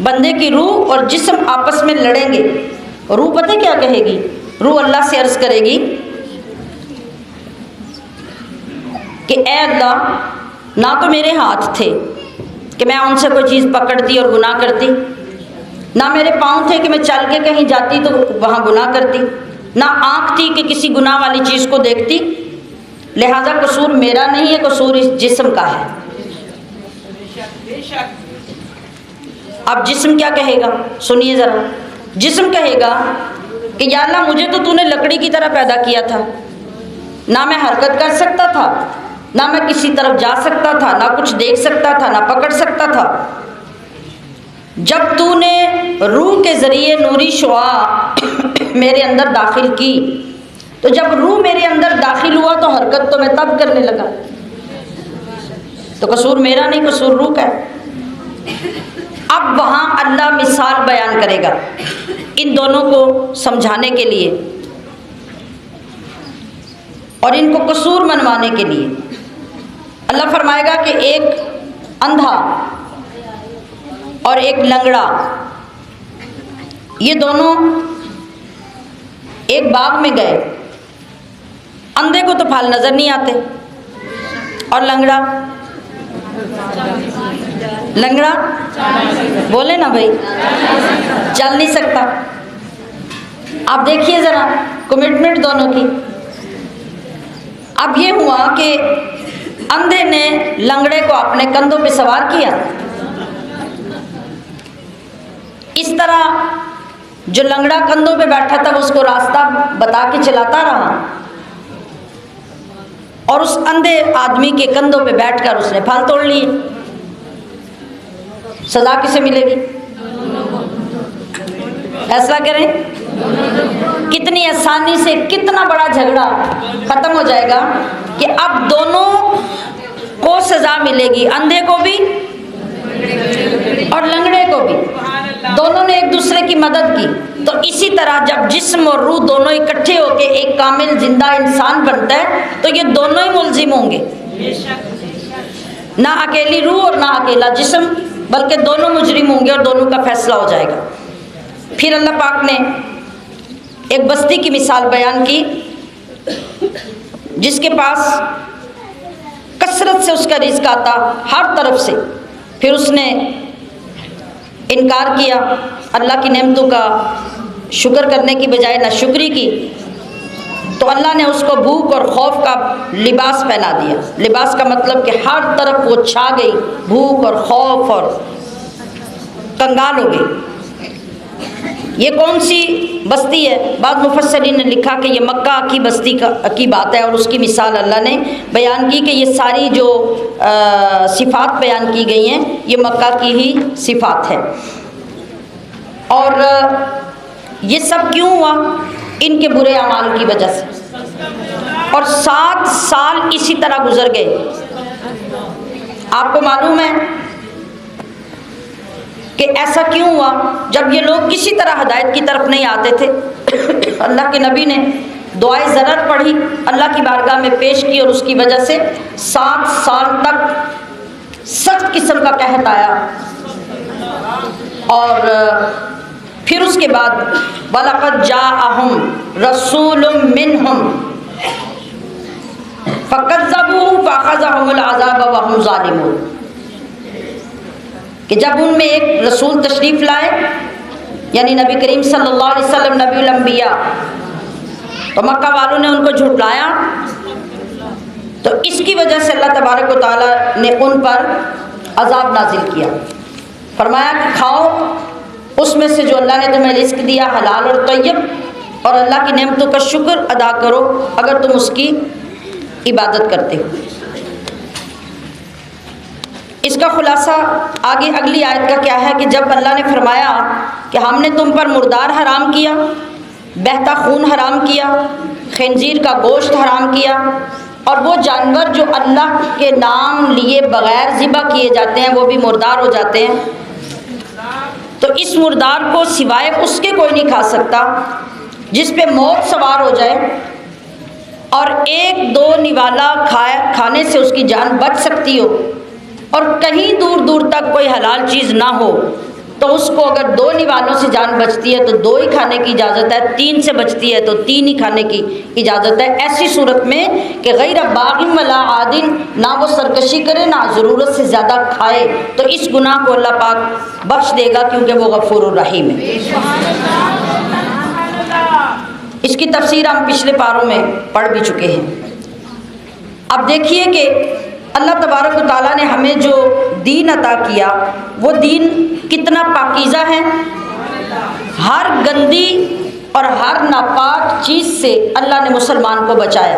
A: بندے کی روح اور جسم آپس میں لڑیں گے۔ روح پتہ کیا کہے گی؟ روح اللہ سے عرض کرے گی کہ اے اللہ، نہ تو میرے ہاتھ تھے کہ میں ان سے کوئی چیز پکڑتی اور گناہ کرتی، نہ میرے پاؤں تھے کہ میں چل کے کہیں جاتی تو وہاں گناہ کرتی، نہ آنکھ تھی کہ کسی گناہ والی چیز کو دیکھتی، لہذا قصور میرا نہیں ہے، قصور اس جسم کا ہے۔ اب جسم کیا کہے گا؟ سنیے ذرا، جسم کہے گا کہ یا اللہ مجھے تو نے لکڑی کی طرح پیدا کیا تھا، نہ میں حرکت کر سکتا تھا، نہ میں کسی طرف جا سکتا تھا، نہ کچھ دیکھ سکتا تھا، نہ پکڑ سکتا تھا۔ جب تو نے روح کے ذریعے نوری شعاع میرے اندر داخل کی، تو جب روح میرے اندر داخل ہوا تو حرکت تو میں تب کرنے لگا، تو قصور میرا نہیں، قصور روح کا ہے۔ اب وہاں اللہ مثال بیان کرے گا ان دونوں کو سمجھانے کے لیے اور ان کو قصور منوانے کے لیے۔ اللہ فرمائے گا کہ ایک اندھا اور ایک لنگڑا، یہ دونوں ایک باغ میں گئے۔ اندھے کو تو پھل نظر نہیں آتے، اور لنگڑا بولے نا بھائی، چل نہیں سکتا۔ آپ دیکھیے ذرا کمٹمنٹ دونوں کی۔ اب یہ ہوا کہ اندھے نے لنگڑے کو اپنے کندھوں پہ سوار کیا، اس طرح جو لنگڑا کندھوں پہ بیٹھا تھا اس کو راستہ بتا کے چلاتا رہا، اور اس اندھے آدمی کے کندھوں پہ بیٹھ کر اس نے پھل توڑ لیے۔ سزا کسے ملے گی؟ فیصلہ کریں۔ کتنی آسانی سے کتنا بڑا جھگڑا ختم ہو جائے گا کہ اب دونوں کو سزا ملے گی، اندھے کو بھی اور لنگڑے کو بھی۔ دونوں نے ایک دوسرے کی مدد کی۔ تو اسی طرح جب جسم اور روح دونوں اکٹھے ہو کے ایک کامل زندہ انسان بنتا ہے تو یہ دونوں ہی ملزم ہوں گے، نہ اکیلی روح اور نہ اکیلا جسم، بلکہ دونوں مجرم ہوں گے اور دونوں کا فیصلہ ہو جائے گا۔ پھر اللہ پاک نے ایک بستی کی مثال بیان کی جس کے پاس کثرت سے اس کا رزق آتا ہر طرف سے، پھر اس نے انکار کیا، اللہ کی نعمتوں کا شکر کرنے کی بجائے ناشکری کی، تو اللہ نے اس کو بھوک اور خوف کا لباس پہنا دیا۔ لباس کا مطلب کہ ہر طرف وہ چھا گئی، بھوک اور خوف، اور کنگال ہو گئی۔ یہ کون سی بستی ہے؟ بعض مفسرین نے لکھا کہ یہ مکہ کی بستی کی بات ہے، اور اس کی مثال اللہ نے بیان کی کہ یہ ساری جو صفات بیان کی گئی ہیں یہ مکہ کی ہی صفات ہے۔ اور یہ سب کیوں ہوا؟ ان کے برے اعمال کی وجہ سے، اور 7 سال اسی طرح گزر گئے۔ آپ کو معلوم ہے کہ ایسا کیوں ہوا؟ جب یہ لوگ کسی طرح ہدایت کی طرف نہیں آتے تھے، اللہ کے نبی نے دعائے ضرر پڑھی، اللہ کی بارگاہ میں پیش کی، اور اس کی وجہ سے 7 سال تک سخت قسم کا قحط آیا۔ اور پھر اس کے بعد وَلَقَدْ جَاءَهُمْ رَسُولٌ مِّنْهُمْ فَكَذَّبُوهُ فَأَخَذَهُمُ الْعَذَابُ وَهُمْ ظَالِمُونَ، کہ جب ان میں ایک رسول تشریف لائے، یعنی نبی کریم صلی اللہ علیہ وسلم نبی الانبیاء، تو مکہ والوں نے ان کو جھٹلایا، تو اس کی وجہ سے اللہ تبارک و تعالیٰ نے ان پر عذاب نازل کیا، فرمایا کہ کھاؤ اس میں سے جو اللہ نے تمہیں رزق دیا حلال اور طیب، اور اللہ کی نعمتوں کا شکر ادا کرو اگر تم اس کی عبادت کرتے ہو۔ اس کا خلاصہ آگے اگلی آیت کا کیا ہے کہ جب اللہ نے فرمایا کہ ہم نے تم پر مردار حرام کیا، بہتا خون حرام کیا، خنزیر کا گوشت حرام کیا، اور وہ جانور جو اللہ کے نام لیے بغیر ذبح کیے جاتے ہیں وہ بھی مردار ہو جاتے ہیں، تو اس مردار کو سوائے اس کے کوئی نہیں کھا سکتا جس پہ موت سوار ہو جائے اور ایک دو نوالا کھانے سے اس کی جان بچ سکتی ہو، اور کہیں دور دور تک کوئی حلال چیز نہ ہو تو اس کو اگر دو نوالوں سے جان بچتی ہے تو دو ہی کھانے کی اجازت ہے، تین سے بچتی ہے تو تین ہی کھانے کی اجازت ہے، ایسی صورت میں کہ غیر باغ ولا عاد، نہ وہ سرکشی کرے نہ ضرورت سے زیادہ کھائے، تو اس گناہ کو اللہ پاک بخش دے گا کیونکہ وہ غفور الرحیم ہے۔ اس کی تفسیر ہم پچھلے پاروں میں پڑھ بھی چکے ہیں۔ اب دیکھیے کہ اللہ تبارک و تعالیٰ نے ہمیں جو دین عطا کیا وہ دین کتنا پاکیزہ ہے، ہر گندی اور ہر ناپاک چیز سے اللہ نے مسلمان کو بچایا،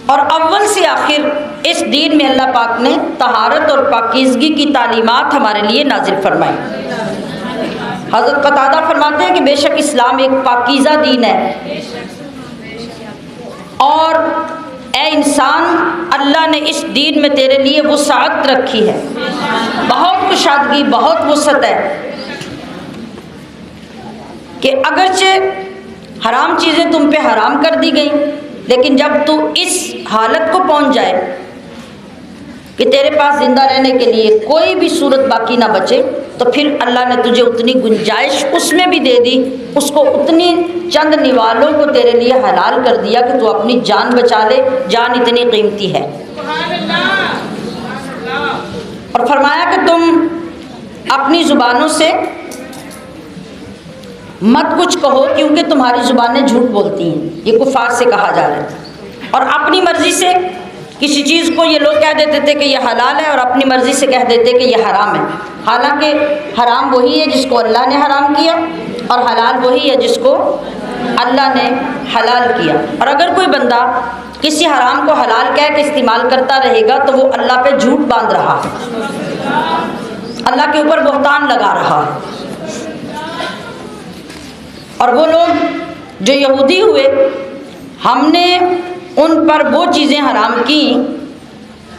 A: اور اول سے آخر اس دین میں اللہ پاک نے طہارت اور پاکیزگی کی تعلیمات ہمارے لیے نازل فرمائی۔ حضرت قتادہ فرماتے ہیں کہ بے شک اسلام ایک پاکیزہ دین ہے، اور اے انسان اللہ نے اس دین میں تیرے لیے وسعت رکھی ہے، بہت کشادگی، بہت وسعت ہے کہ اگرچہ حرام چیزیں تم پہ حرام کر دی گئیں، لیکن جب تو اس حالت کو پہنچ جائے کہ تیرے پاس زندہ رہنے کے لیے کوئی بھی صورت باقی نہ بچے، تو پھر اللہ نے تجھے اتنی گنجائش اس میں بھی دے دی، اس کو اتنی چند نوالوں کو تیرے لیے حلال کر دیا کہ تو اپنی جان بچا لے، جان اتنی قیمتی ہے۔ اور فرمایا کہ تم اپنی زبانوں سے مت کچھ کہو کیونکہ تمہاری زبانیں جھوٹ بولتی ہیں، یہ کفار سے کہا جا رہا ہے، اور اپنی مرضی سے کسی چیز کو یہ لوگ کہہ دیتے تھے کہ یہ حلال ہے اور اپنی مرضی سے کہہ دیتے کہ یہ حرام ہے، حالانکہ حرام وہی ہے جس کو اللہ نے حرام کیا، اور حلال وہی ہے جس کو اللہ نے حلال کیا۔ اور اگر کوئی بندہ کسی حرام کو حلال کہہ کے استعمال کرتا رہے گا تو وہ اللہ پہ جھوٹ باندھ رہا ہے، اللہ کے اوپر بہتان لگا رہا ہے۔ اور وہ لوگ جو یہودی ہوئے، ہم نے ان پر وہ چیزیں حرام کی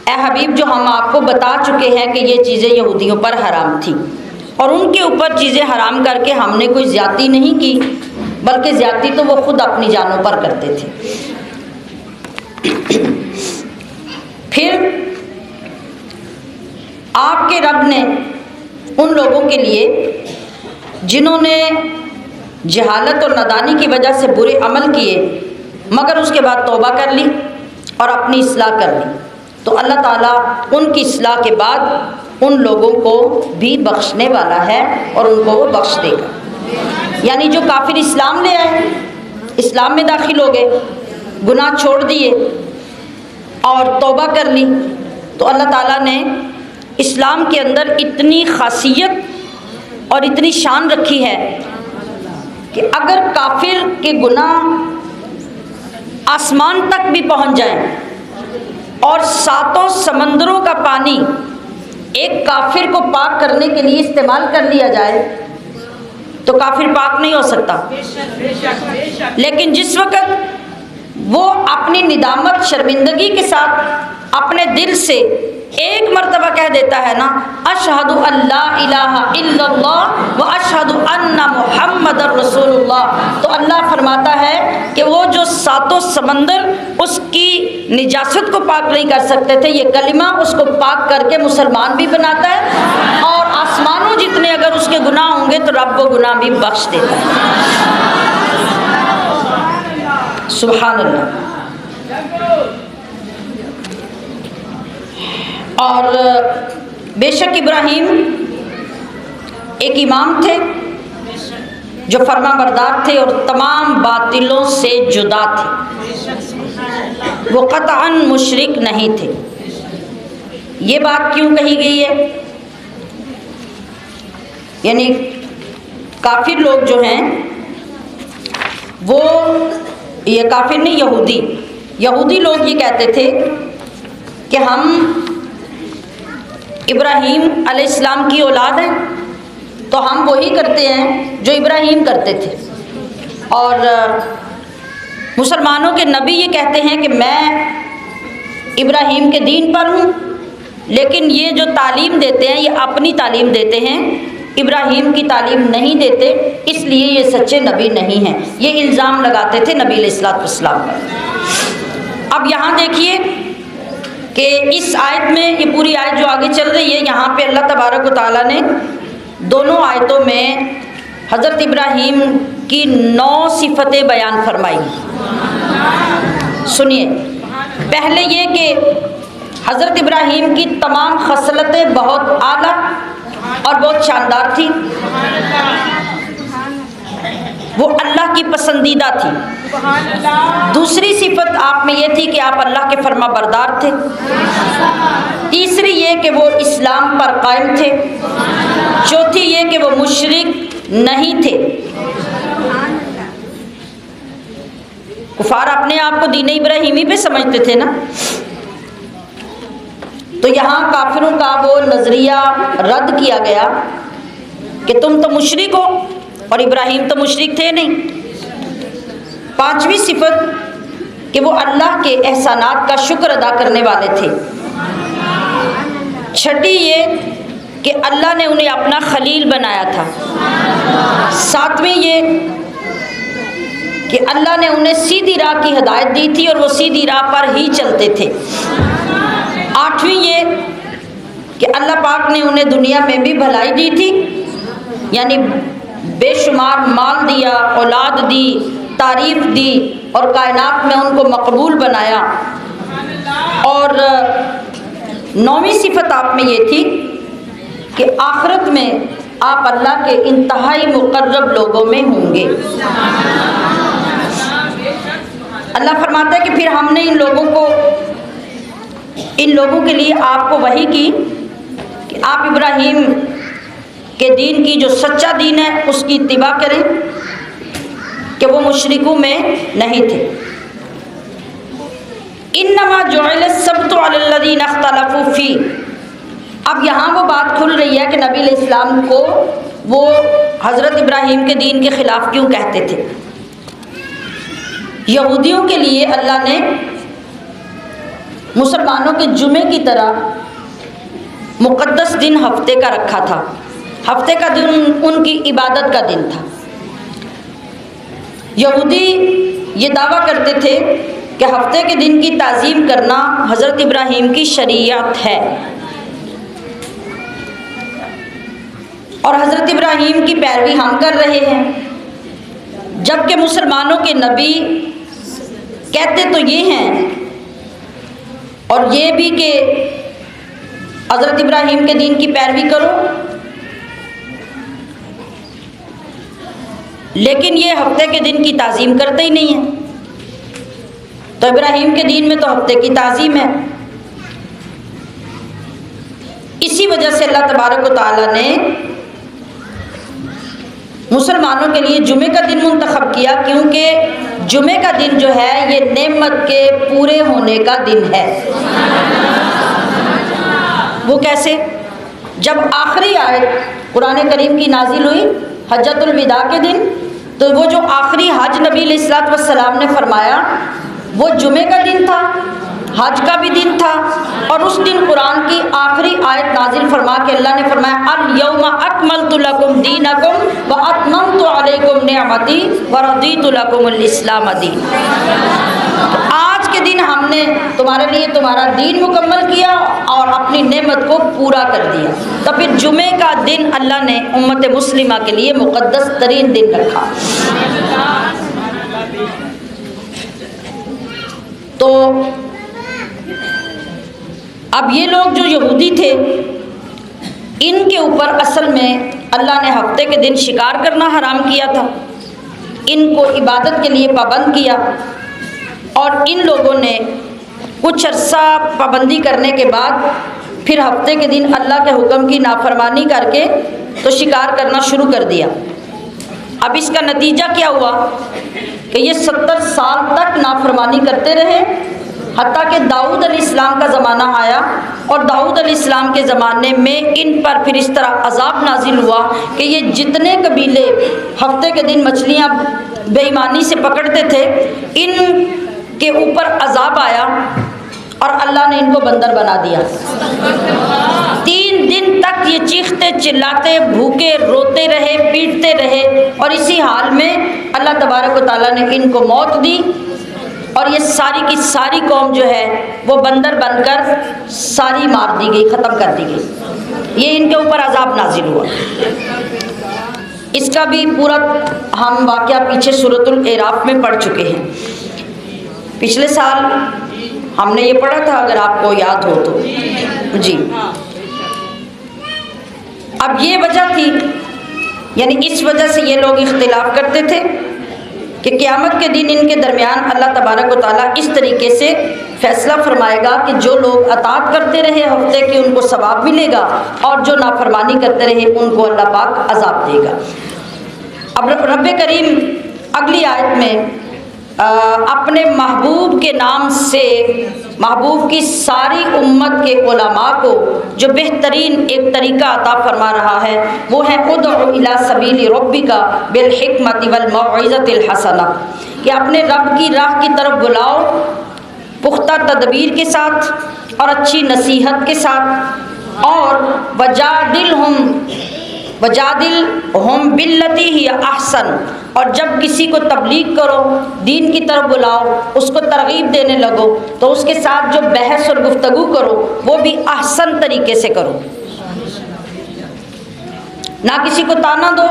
A: اے حبیب جو ہم آپ کو بتا چکے ہیں کہ یہ چیزیں یہودیوں پر حرام تھیں، اور ان کے اوپر چیزیں حرام کر کے ہم نے کوئی زیادتی نہیں کی، بلکہ زیادتی تو وہ خود اپنی جانوں پر کرتے تھے۔ پھر آپ کے رب نے ان لوگوں کے لیے جنہوں نے جہالت اور نادانی کی وجہ سے برے عمل کیے مگر اس کے بعد توبہ کر لی اور اپنی اصلاح کر لی، تو اللہ تعالیٰ ان کی اصلاح کے بعد ان لوگوں کو بھی بخشنے والا ہے اور ان کو وہ بخش دے گا۔ یعنی جو کافر اسلام لے آئے، اسلام میں داخل ہو گئے، گناہ چھوڑ دیے اور توبہ کر لی، تو اللہ تعالیٰ نے اسلام کے اندر اتنی خاصیت اور اتنی شان رکھی ہے کہ اگر کافر کے گناہ آسمان تک بھی پہنچ جائیں اور ساتوں سمندروں کا پانی ایک کافر کو پاک کرنے کے لیے استعمال کر لیا جائے تو کافر پاک نہیں ہو سکتا، لیکن جس وقت وہ اپنی ندامت شرمندگی کے ساتھ اپنے دل سے ایک مرتبہ کہہ دیتا ہے نا، اشہد ان لا الہ الا اللہ و اشہد ان محمد رسول اللہ، تو اللہ فرماتا ہے کہ وہ جو ساتوں سمندر اس کی نجاست کو پاک نہیں کر سکتے تھے، یہ کلمہ اس کو پاک کر کے مسلمان بھی بناتا ہے، اور آسمانوں جتنے اگر اس کے گناہ ہوں گے تو رب وہ گناہ بھی بخش دیتا ہے۔ سبحان اللہ۔ اور بے شک ابراہیم ایک امام تھے، جو فرما بردار تھے اور تمام باطلوں سے جدا تھے، وہ قطعاً مشرک نہیں تھے۔ یہ بات کیوں کہی گئی ہے؟ یعنی کافر لوگ جو ہیں وہ، یہ کافر نہیں، یہودی لوگ یہ کہتے تھے کہ ہم ابراہیم علیہ السلام کی اولاد ہیں، تو ہم وہی کرتے ہیں جو ابراہیم کرتے تھے۔ اور مسلمانوں کے نبی یہ کہتے ہیں کہ میں ابراہیم کے دین پر ہوں، لیکن یہ جو تعلیم دیتے ہیں یہ اپنی تعلیم دیتے ہیں، ابراہیم کی تعلیم نہیں دیتے، اس لیے یہ سچے نبی نہیں ہیں۔ یہ الزام لگاتے تھے نبی علیہ السلام پر۔ اب یہاں دیکھیے کہ اس آیت میں، یہ پوری آیت جو آگے چل رہی ہے، یہاں پہ اللہ تبارک و تعالیٰ نے دونوں آیتوں میں حضرت ابراہیم کی 9 صفتیں بیان فرمائی۔ سنیے، پہلے یہ کہ حضرت ابراہیم کی تمام خصلتیں بہت اعلیٰ اور بہت شاندار تھی، وہ اللہ کی پسندیدہ تھی۔ دوسری صفت آپ میں یہ تھی کہ آپ اللہ کے فرما بردار تھے۔ تیسری یہ کہ وہ اسلام پر قائم تھے۔ چوتھی یہ کہ وہ مشرک نہیں تھے۔ کفار اپنے آپ کو دین ابراہیمی پہ سمجھتے تھے نا، تو یہاں کافروں کا وہ نظریہ رد کیا گیا کہ تم تو مشرک ہو، اور ابراہیم تو مشرک تھے نہیں۔ پانچویں صفت کہ وہ اللہ کے احسانات کا شکر ادا کرنے والے تھے۔ چھٹی یہ کہ اللہ نے انہیں اپنا خلیل بنایا تھا۔ ساتویں یہ کہ اللہ نے انہیں سیدھی راہ کی ہدایت دی تھی اور وہ سیدھی راہ پر ہی چلتے تھے۔ آٹھویں یہ کہ اللہ پاک نے انہیں دنیا میں بھی بھلائی دی تھی، یعنی بے شمار مال دیا، اولاد دی، تعریف دی، اور کائنات میں ان کو مقبول بنایا۔ اور 9ویں صفت آپ میں یہ تھی کہ آخرت میں آپ اللہ کے انتہائی مقرب لوگوں میں ہوں گے۔ اللہ فرماتا ہے کہ پھر ہم نے ان لوگوں کے لیے آپ کو وحی کی کہ آپ ابراہیم کے دین کی جو سچا دین ہے اس کی اتباع کریں، کہ وہ مشرکوں میں نہیں تھے۔ انما جعل السبت علی الذین اختلفوا فیہ، اب یہاں وہ بات کھل رہی ہے کہ نبی علیہ السلام کو وہ حضرت ابراہیم کے دین کے خلاف کیوں کہتے تھے۔ یہودیوں کے لیے اللہ نے مسلمانوں کے جمعے کی طرح مقدس دن ہفتے کا رکھا تھا۔ ہفتے کا دن ان کی عبادت کا دن تھا۔ یہودی یہ دعویٰ کرتے تھے کہ ہفتے کے دن کی تعظیم کرنا حضرت ابراہیم کی شریعت ہے، اور حضرت ابراہیم کی پیروی ہم کر رہے ہیں، جبکہ مسلمانوں کے نبی کہتے تو یہ ہیں، اور یہ بھی کہ حضرت ابراہیم کے دین کی پیروی کرو، لیکن یہ ہفتے کے دن کی تعظیم کرتے ہی نہیں ہیں۔ تو ابراہیم کے دین میں تو ہفتے کی تعظیم ہے۔ اسی وجہ سے اللہ تبارک و تعالیٰ نے مسلمانوں کے لیے جمعے کا دن منتخب کیا، کیونکہ جمعے کا دن جو ہے یہ نعمت کے پورے ہونے کا دن ہے۔ وہ کیسے؟ جب آخری آیت قرآن کریم کی نازل ہوئی حجۃ الوداع کے دن، تو وہ جو آخری حج نبی علیہ الصلوۃ والسلام نے فرمایا وہ جمعے کا دن تھا، حج کا بھی دن تھا، اور اس دن قرآن کی آخری آیت نازل فرما کے اللہ نے فرمایا الیوم اکملت لکم دینکم واتممت علیکم نعمتی ورضیت لکم الاسلام دینا۔ آج کے دن ہم نے تمہارے لیے تمہارا دین مکمل کیا اور اپنی نعمت کو پورا کر دیا۔ تو پھر جمعے کا دن اللہ نے امت مسلمہ کے لیے مقدس ترین دن رکھا۔ تو اب یہ لوگ جو یہودی تھے، ان کے اوپر اصل میں اللہ نے ہفتے کے دن شکار کرنا حرام کیا تھا، ان کو عبادت کے لیے پابند کیا، اور ان لوگوں نے کچھ عرصہ پابندی کرنے کے بعد پھر ہفتے کے دن اللہ کے حکم کی نافرمانی کر کے تو شکار کرنا شروع کر دیا۔ اب اس کا نتیجہ کیا ہوا کہ یہ 70 سال تک نافرمانی کرتے رہے، حتیٰ کہ داؤد علیہ السلام کا زمانہ آیا، اور داؤد علیہ السلام کے زمانے میں ان پر پھر اس طرح عذاب نازل ہوا کہ یہ جتنے قبیلے ہفتے کے دن مچھلیاں بے ایمانی سے پکڑتے تھے، ان کے اوپر عذاب آیا اور اللہ نے ان کو بندر بنا دیا۔ 3 دن تک یہ چیختے چلاتے بھوکے روتے رہے، پیٹتے رہے، اور اسی حال میں اللہ تبارک و تعالیٰ نے ان کو موت دی، اور یہ ساری کی ساری قوم جو ہے وہ بندر بن کر ساری مار دی گئی، ختم کر دی گئی۔ یہ ان کے اوپر عذاب نازل ہوا۔ اس کا بھی پورا ہم واقعہ پیچھے سورۃ الاعراف میں پڑھ چکے ہیں، پچھلے سال ہم نے یہ پڑھا تھا، اگر آپ کو یاد ہو تو جی۔ اب یہ وجہ تھی، یعنی اس وجہ سے یہ لوگ اختلاف کرتے تھے کہ قیامت کے دن ان کے درمیان اللہ تبارک و تعالیٰ اس طریقے سے فیصلہ فرمائے گا کہ جو لوگ اطاعت کرتے رہے ہفتے کے ان کو ثواب ملے گا، اور جو نافرمانی کرتے رہے ان کو اللہ پاک عذاب دے گا۔ اب رب کریم اگلی آیت میں اپنے محبوب کے نام سے محبوب کی ساری امت کے علماء کو جو بہترین ایک طریقہ عطا فرما رہا ہے وہ ہے ادع الی سبیل ربک بالحکمۃ والموعظۃ الحسنہ، کہ اپنے رب کی راہ کی طرف بلاؤ پختہ تدبیر کے ساتھ اور اچھی نصیحت کے ساتھ، اور وجادلہم باللتی ہی احسن، اور جب کسی کو تبلیغ کرو، دین کی طرف بلاؤ، اس کو ترغیب دینے لگو، تو اس کے ساتھ جو بحث اور گفتگو کرو وہ بھی احسن طریقے سے کرو، نہ کسی کو تانا دو،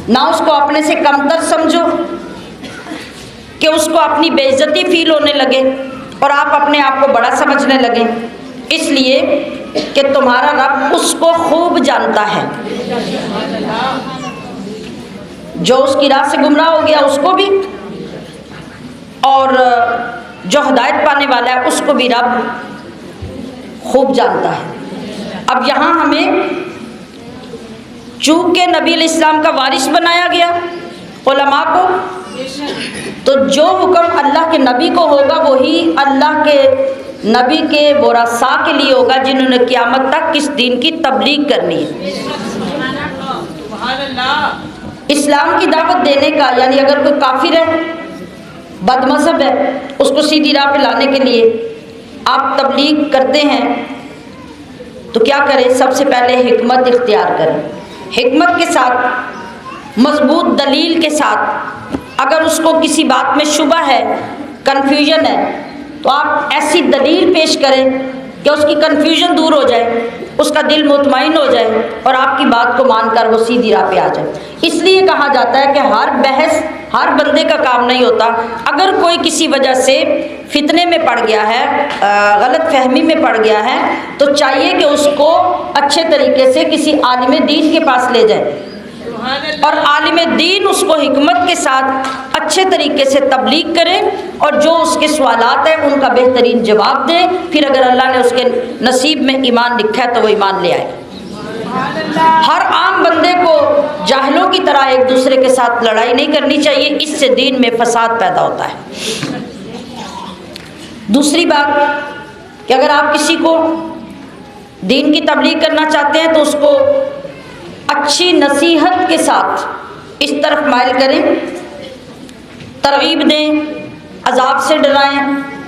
A: نہ اس کو اپنے سے کمتر سمجھو کہ اس کو اپنی بے عزتی فیل ہونے لگے اور آپ اپنے آپ کو بڑا سمجھنے لگیں، اس لیے کہ تمہارا رب اس کو خوب جانتا ہے، جو اس کی راہ سے گمراہ ہو گیا اس کو بھی، اور جو ہدایت پانے والا ہے اس کو بھی رب خوب جانتا ہے۔ اب یہاں ہمیں چونکہ نبی علیہ السلام کا وارث بنایا گیا علماء کو، تو جو حکم اللہ کے نبی کو ہوگا وہی اللہ کے نبی کے ورثاء کے لیے ہوگا، جنہوں نے قیامت تک اس دین کی تبلیغ کرنی ہے۔ اسلام کی دعوت دینے کا، یعنی اگر کوئی کافر ہے، بد مذہب ہے، اس کو سیدھی راہ پہ لانے کے لیے آپ تبلیغ کرتے ہیں تو کیا کریں؟ سب سے پہلے حکمت اختیار کریں، حکمت کے ساتھ، مضبوط دلیل کے ساتھ۔ اگر اس کو کسی بات میں شبہ ہے، کنفیوژن ہے، تو آپ ایسی دلیل پیش کریں کہ اس کی کنفیوژن دور ہو جائے، اس کا دل مطمئن ہو جائے اور آپ کی بات کو مان کر وہ سیدھی راہ پہ آ جائے۔ اس لیے کہا جاتا ہے کہ ہر بحث ہر بندے کا کام نہیں ہوتا۔ اگر کوئی کسی وجہ سے فتنے میں پڑ گیا ہے، غلط فہمی میں پڑ گیا ہے، تو چاہیے کہ اس کو اچھے طریقے سے کسی عالم دین کے پاس لے جائے، اور عالم دین اس کو حکمت کے ساتھ اچھے طریقے سے تبلیغ کرے، اور جو اس کے سوالات ہیں ان کا بہترین جواب دے۔ پھر اگر اللہ نے اس کے نصیب میں ایمان لکھا ہے تو وہ ایمان لے آئے۔ ہر عام بندے کو جاہلوں کی طرح ایک دوسرے کے ساتھ لڑائی نہیں کرنی چاہیے، اس سے دین میں فساد پیدا ہوتا ہے۔ دوسری بات کہ اگر آپ کسی کو دین کی تبلیغ کرنا چاہتے ہیں تو اس کو اچھی نصیحت کے ساتھ اس طرف مائل کریں، ترغیب دیں، عذاب سے ڈرائیں،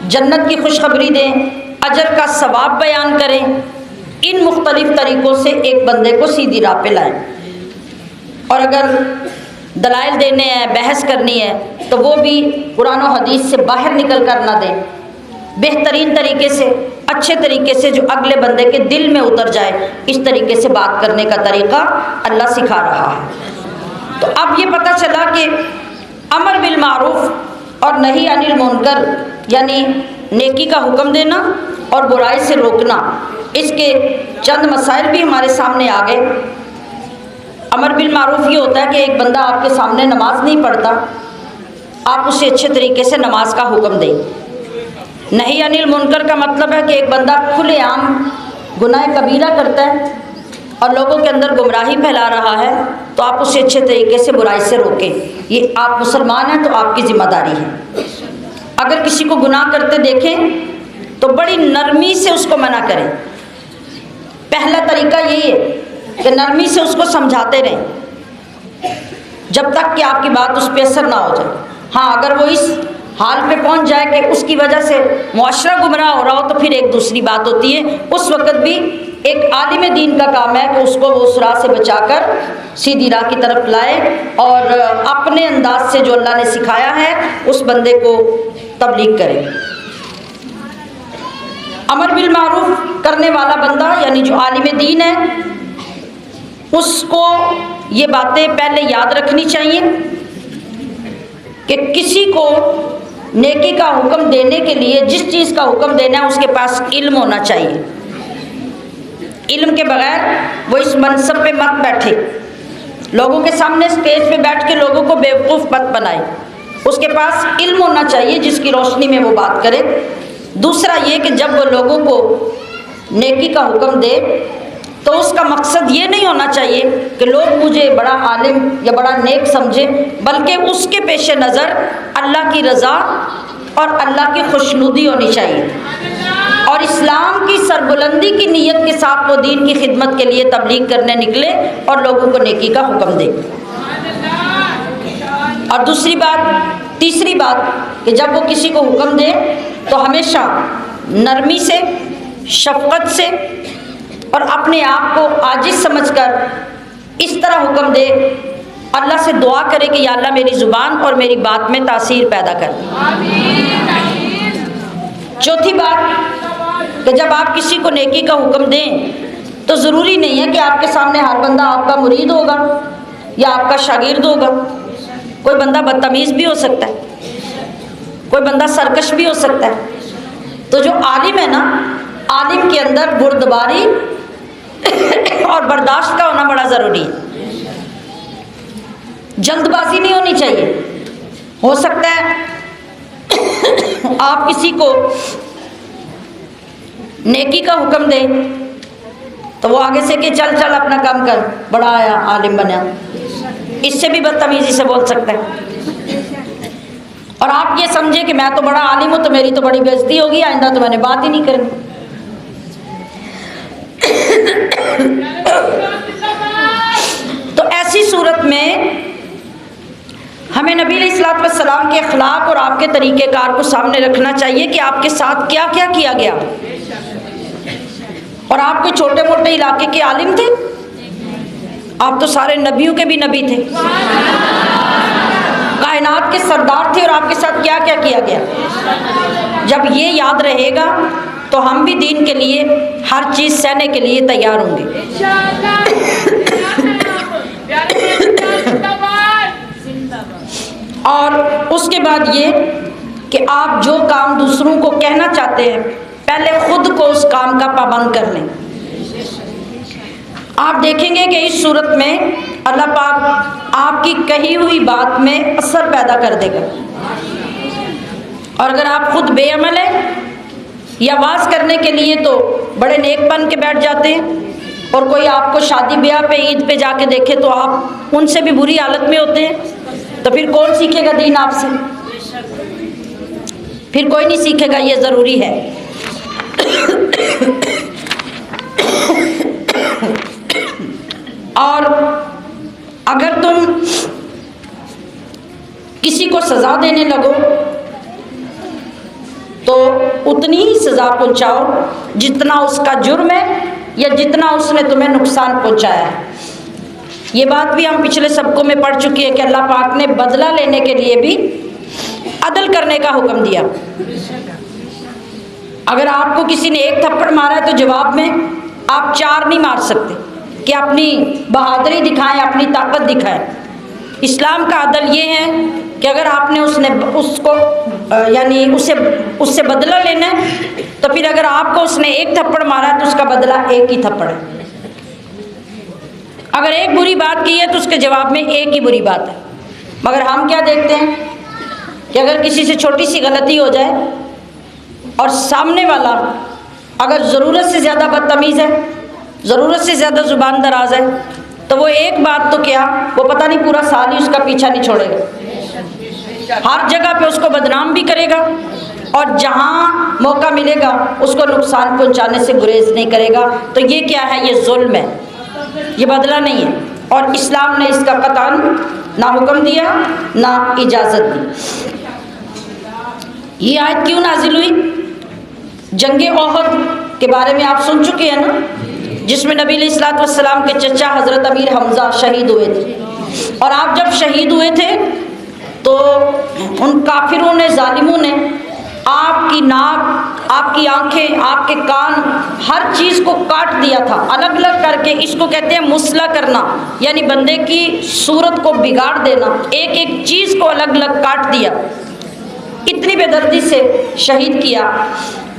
A: جنت کی خوشخبری دیں، اجر کا ثواب بیان کریں۔ ان مختلف طریقوں سے ایک بندے کو سیدھی راہ پہ لائیں، اور اگر دلائل دینے ہیں، بحث کرنی ہے تو وہ بھی قرآن و حدیث سے باہر نکل کر نہ دیں، بہترین طریقے سے، اچھے طریقے سے، جو اگلے بندے کے دل میں اتر جائے، اس طریقے سے بات کرنے کا طریقہ اللہ سکھا رہا ہے۔ تو اب یہ پتہ چلا کہ امر بالمعروف اور نہی عن المنکر، یعنی نیکی کا حکم دینا اور برائی سے روکنا، اس کے چند مسائل بھی ہمارے سامنے آ گئے۔ امر بالمعروف یہ ہوتا ہے کہ ایک بندہ آپ کے سامنے نماز نہیں پڑھتا، آپ اسے اچھے طریقے سے نماز کا حکم دیں۔ نہی عن المنکر کا مطلب ہے کہ ایک بندہ کھلے عام گناہ کبیرہ کرتا ہے اور لوگوں کے اندر گمراہی پھیلا رہا ہے، تو آپ اسے اچھے طریقے سے برائی سے روکیں۔ یہ آپ مسلمان ہیں تو آپ کی ذمہ داری ہے۔ اگر کسی کو گناہ کرتے دیکھیں تو بڑی نرمی سے اس کو منع کریں۔ پہلا طریقہ یہی ہے کہ نرمی سے اس کو سمجھاتے رہیں جب تک کہ آپ کی بات اس پہ اثر نہ ہو جائے۔ ہاں، اگر وہ اس حال پہ پہنچ جائے کہ اس کی وجہ سے معاشرہ گمراہ ہو رہا ہو تو پھر ایک دوسری بات ہوتی ہے۔ اس وقت بھی ایک عالم دین کا کام ہے کہ اس کو وہ اس راہ سے بچا کر سیدھی راہ کی طرف لائے اور اپنے انداز سے جو اللہ نے سکھایا ہے اس بندے کو تبلیغ کرے۔ امر بالمعروف کرنے والا بندہ یعنی جو عالم دین ہے اس کو یہ باتیں پہلے یاد رکھنی چاہیے کہ کسی کو نیکی کا حکم دینے کے لیے جس چیز کا حکم دینا ہے اس کے پاس علم ہونا چاہیے۔ علم کے بغیر وہ اس منصب پہ مت بیٹھے، لوگوں کے سامنے اسٹیج پہ بیٹھ کے لوگوں کو بیوقوف مت بنائے۔ اس کے پاس علم ہونا چاہیے جس کی روشنی میں وہ بات کرے۔ دوسرا یہ کہ جب وہ لوگوں کو نیکی کا حکم دے تو اس کا مقصد یہ نہیں ہونا چاہیے کہ لوگ مجھے بڑا عالم یا بڑا نیک سمجھے، بلکہ اس کے پیش نظر اللہ کی رضا اور اللہ کی خوشنودی ہونی چاہیے، اور اسلام کی سربلندی کی نیت کے ساتھ وہ دین کی خدمت کے لیے تبلیغ کرنے نکلے اور لوگوں کو نیکی کا حکم دے۔ اور تیسری بات کہ جب وہ کسی کو حکم دے تو ہمیشہ نرمی سے، شفقت سے اور اپنے آپ کو عاجز سمجھ کر اس طرح حکم دے، اللہ سے دعا کرے کہ یا اللہ میری زبان اور میری بات میں تاثیر پیدا کر۔ چوتھی بات کہ جب آپ کسی کو نیکی کا حکم دیں تو ضروری نہیں ہے کہ آپ کے سامنے ہر بندہ آپ کا مرید ہوگا یا آپ کا شاگرد ہوگا۔ کوئی بندہ بدتمیز بھی ہو سکتا ہے، کوئی بندہ سرکش بھی ہو سکتا ہے۔ تو جو عالم ہے نا، عالم کے اندر بردباری اور برداشت کا ہونا بڑا ضروری ہے۔ جلد بازی نہیں ہونی چاہیے۔ ہو سکتا ہے آپ کسی کو نیکی کا حکم دیں تو وہ آگے سے کہ چل چل اپنا کام کر، بڑا آیا عالم بنا، اس سے بھی بدتمیزی سے بول سکتا ہے۔ اور آپ یہ سمجھے کہ میں تو بڑا عالم ہوں تو میری تو بڑی بےزتی ہوگی، آئندہ تو میں نے بات ہی نہیں کرنی۔ تو ایسی صورت میں ہمیں نبی علیہ الصلوۃ والسلام کے اخلاق اور آپ کے طریقہ کار کو سامنے رکھنا چاہیے کہ آپ کے ساتھ کیا کیا کیا گیا۔ اور آپ کوئی چھوٹے موٹے علاقے کے عالم تھے؟ آپ تو سارے نبیوں کے بھی نبی تھے، کائنات کے سردار تھے، اور آپ کے ساتھ کیا کیا کیا گیا۔ جب یہ یاد رہے گا تو ہم بھی دین کے لیے ہر چیز سہنے کے لیے تیار ہوں گے۔ اور اس کے بعد یہ کہ آپ جو کام دوسروں کو کہنا چاہتے ہیں پہلے خود کو اس کام کا پابند کر لیں۔ آپ دیکھیں گے کہ اس صورت میں اللہ پاک آپ کی کہی ہوئی بات میں اثر پیدا کر دے گا۔ اور اگر آپ خود بے عمل ہیں یا واز کرنے کے لیے تو بڑے نیک بن کے بیٹھ جاتے ہیں، اور کوئی آپ کو شادی بیاہ پہ عید پہ جا کے دیکھے تو آپ ان سے بھی بری حالت میں ہوتے ہیں، تو پھر کون سیکھے گا دین آپ سے؟ پھر کوئی نہیں سیکھے گا۔ یہ ضروری ہے۔ اور اگر تم کسی کو سزا دینے لگو تو اتنی ہی سزا پہنچاؤ جتنا اس کا جرم ہے یا جتنا اس نے تمہیں نقصان پہنچایا ہے۔ یہ بات بھی ہم پچھلے سبقوں میں پڑھ چکی ہے کہ اللہ پاک نے بدلہ لینے کے لیے بھی عدل کرنے کا حکم دیا۔ اگر آپ کو کسی نے ایک تھپڑ مارا ہے تو جواب میں آپ 4 نہیں مار سکتے کہ اپنی بہادری دکھائیں، اپنی طاقت دکھائیں۔ اسلام کا عدل یہ ہے کہ اگر آپ نے اس سے بدلہ لینا ہے تو پھر اگر آپ کو اس نے ایک تھپڑ مارا ہے تو اس کا بدلہ ایک ہی تھپڑ ہے۔ اگر ایک بری بات کی ہے تو اس کے جواب میں ایک ہی بری بات ہے. مگر ہم کیا دیکھتے ہیں کہ اگر کسی سے چھوٹی سی غلطی ہو جائے اور سامنے والا اگر ضرورت سے زیادہ بدتمیز ہے، ضرورت سے زیادہ زبان دراز ہے، تو وہ ایک بات تو کیا، وہ پتہ نہیں پورا سال ہی اس کا پیچھا نہیں چھوڑے گا، ہر جگہ پہ اس کو بدنام بھی کرے گا، اور جہاں موقع ملے گا اس کو نقصان پہنچانے سے گریز نہیں کرے گا. تو یہ کیا ہے؟ یہ ظلم ہے، یہ بدلہ نہیں ہے، اور اسلام نے اس کا قطعاً نہ حکم دیا نہ اجازت دی. یہ آیت کیوں نازل ہوئی؟ جنگ احد کے بارے میں آپ سن چکے ہیں نا، جس میں نبی علیہ الصلوۃ والسلام کے چچا حضرت امیر حمزہ شہید ہوئے تھے. اور آپ جب شہید ہوئے تھے تو ان کافروں نے، ظالموں نے آپ کی ناک، آپ کی آنکھیں، آپ کے کان، ہر چیز کو کاٹ دیا تھا الگ الگ کر کے. اس کو کہتے ہیں مسلح کرنا، یعنی بندے کی صورت کو بگاڑ دینا، ایک ایک چیز کو الگ الگ کاٹ دیا. اتنی بے دردی سے شہید کیا،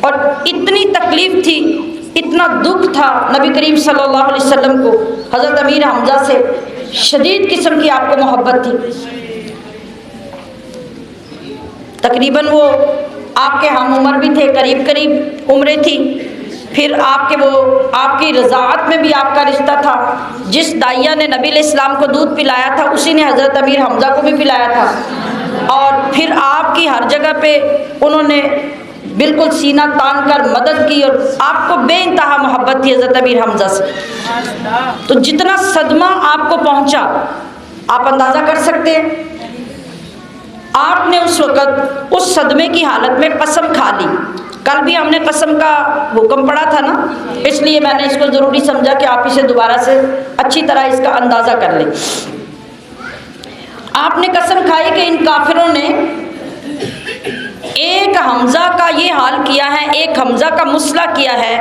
A: اور اتنی تکلیف تھی، اتنا دکھ تھا نبی کریم صلی اللہ علیہ وسلم کو حضرت امیر حمزہ سے، شدید قسم کی آپ کو محبت تھی. تقریباً وہ آپ کے ہم عمر بھی تھے، قریب قریب عمریں تھی. پھر آپ کی رضاعت میں بھی آپ کا رشتہ تھا. جس دائیا نے نبی علیہ السلام کو دودھ پلایا تھا اسی نے حضرت امیر حمزہ کو بھی پلایا تھا. اور پھر آپ کی ہر جگہ پہ انہوں نے بالکل سینہ تان کر مدد کی، اور آپ کو بے انتہا محبت تھی حضرت امیر حمزہ سے. تو جتنا صدمہ آپ کو پہنچا آپ اندازہ کر سکتے ہیں. آپ نے اس وقت اس صدمے کی حالت میں قسم کھا لی. کل بھی ہم نے قسم کا حکم پڑھا تھا نا، اس لیے میں نے اس کو ضروری سمجھا کہ آپ اسے دوبارہ سے اچھی طرح اس کا اندازہ کر لیں. آپ نے قسم کھائی کہ ان کافروں نے ایک حمزہ کا یہ حال کیا ہے، ایک حمزہ کا مسلح کیا ہے،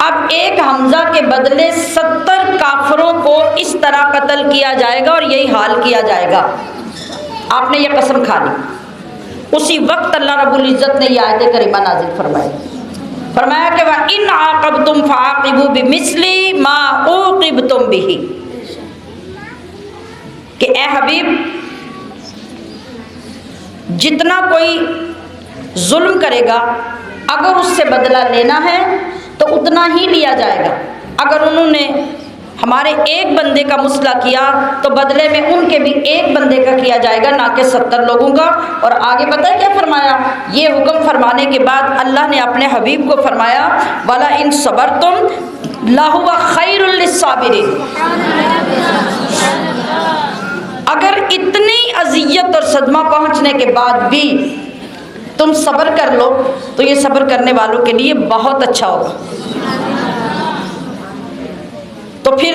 A: اب ایک حمزہ کے بدلے 70 کافروں کو اس طرح قتل کیا جائے گا اور یہی حال کیا جائے گا. آپ نے یہ قسم کھا لی. اسی وقت اللہ رب العزت نے یہ آیت کریمہ نازل فرمایا کہ وَإِنْ عَاقَبْتُمْ فَعَاقِبُوا بِمِثْلِ مَا عُوقِبْتُمْ بِهِ، کہ اے حبیب جتنا کوئی ظلم کرے گا اگر اس سے بدلہ لینا ہے تو اتنا ہی لیا جائے گا. اگر انہوں نے ہمارے ایک بندے کا مسلح کیا تو بدلے میں ان کے بھی ایک بندے کا کیا جائے گا، نہ کہ 70 لوگوں کا. اور آگے پتہ ہے کیا فرمایا؟ یہ حکم فرمانے کے بعد اللہ نے اپنے حبیب کو فرمایا وَلَئِن صَبَرْتُمْ لَهُوَ خَيْرٌ لِلصَّابِرِينَ. اگر اتنی اذیت اور صدمہ پہنچنے کے بعد بھی تم صبر کر لو تو یہ صبر کرنے والوں کے لیے بہت اچھا ہوگا. تو پھر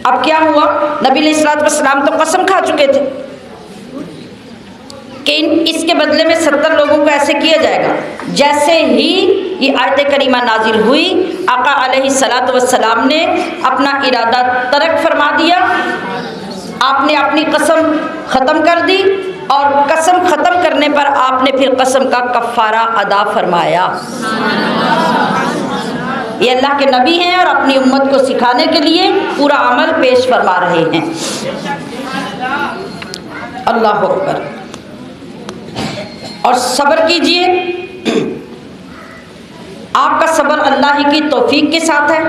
A: اب کیا ہوا؟ نبی علیہ الصلوۃ والسلام تو قسم کھا چکے تھے کہ اس کے بدلے میں 70 لوگوں کو ایسے کیا جائے گا. جیسے ہی یہ آیت کریمہ نازل ہوئی آقا علیہ الصلوۃ والسلام نے اپنا ارادہ ترک فرما دیا. آپ نے اپنی قسم ختم کر دی، اور قسم ختم کرنے پر آپ نے پھر قسم کا کفارہ ادا فرمایا. یہ اللہ کے نبی ہیں اور اپنی امت کو سکھانے کے لیے پورا عمل پیش فرما رہے ہیں. اللہ اکبر. اور صبر کیجئے، آپ کا صبر اللہ ہی کی توفیق کے ساتھ ہے،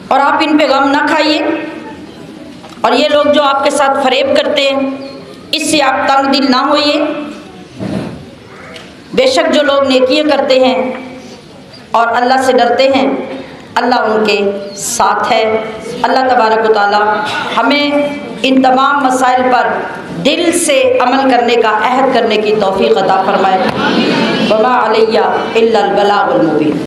A: اور آپ ان پہ غم نہ کھائیے. اور یہ لوگ جو آپ کے ساتھ فریب کرتے ہیں اس سے آپ تنگ دل نہ ہوئیے. بے شک جو لوگ نیکیاں کرتے ہیں اور اللہ سے ڈرتے ہیں اللہ ان کے ساتھ ہے. اللہ تبارک و تعالی ہمیں ان تمام مسائل پر دل سے عمل کرنے کا عہد کرنے کی توفیق عطا فرمائے. وما علیہ الا البلاغ المبین.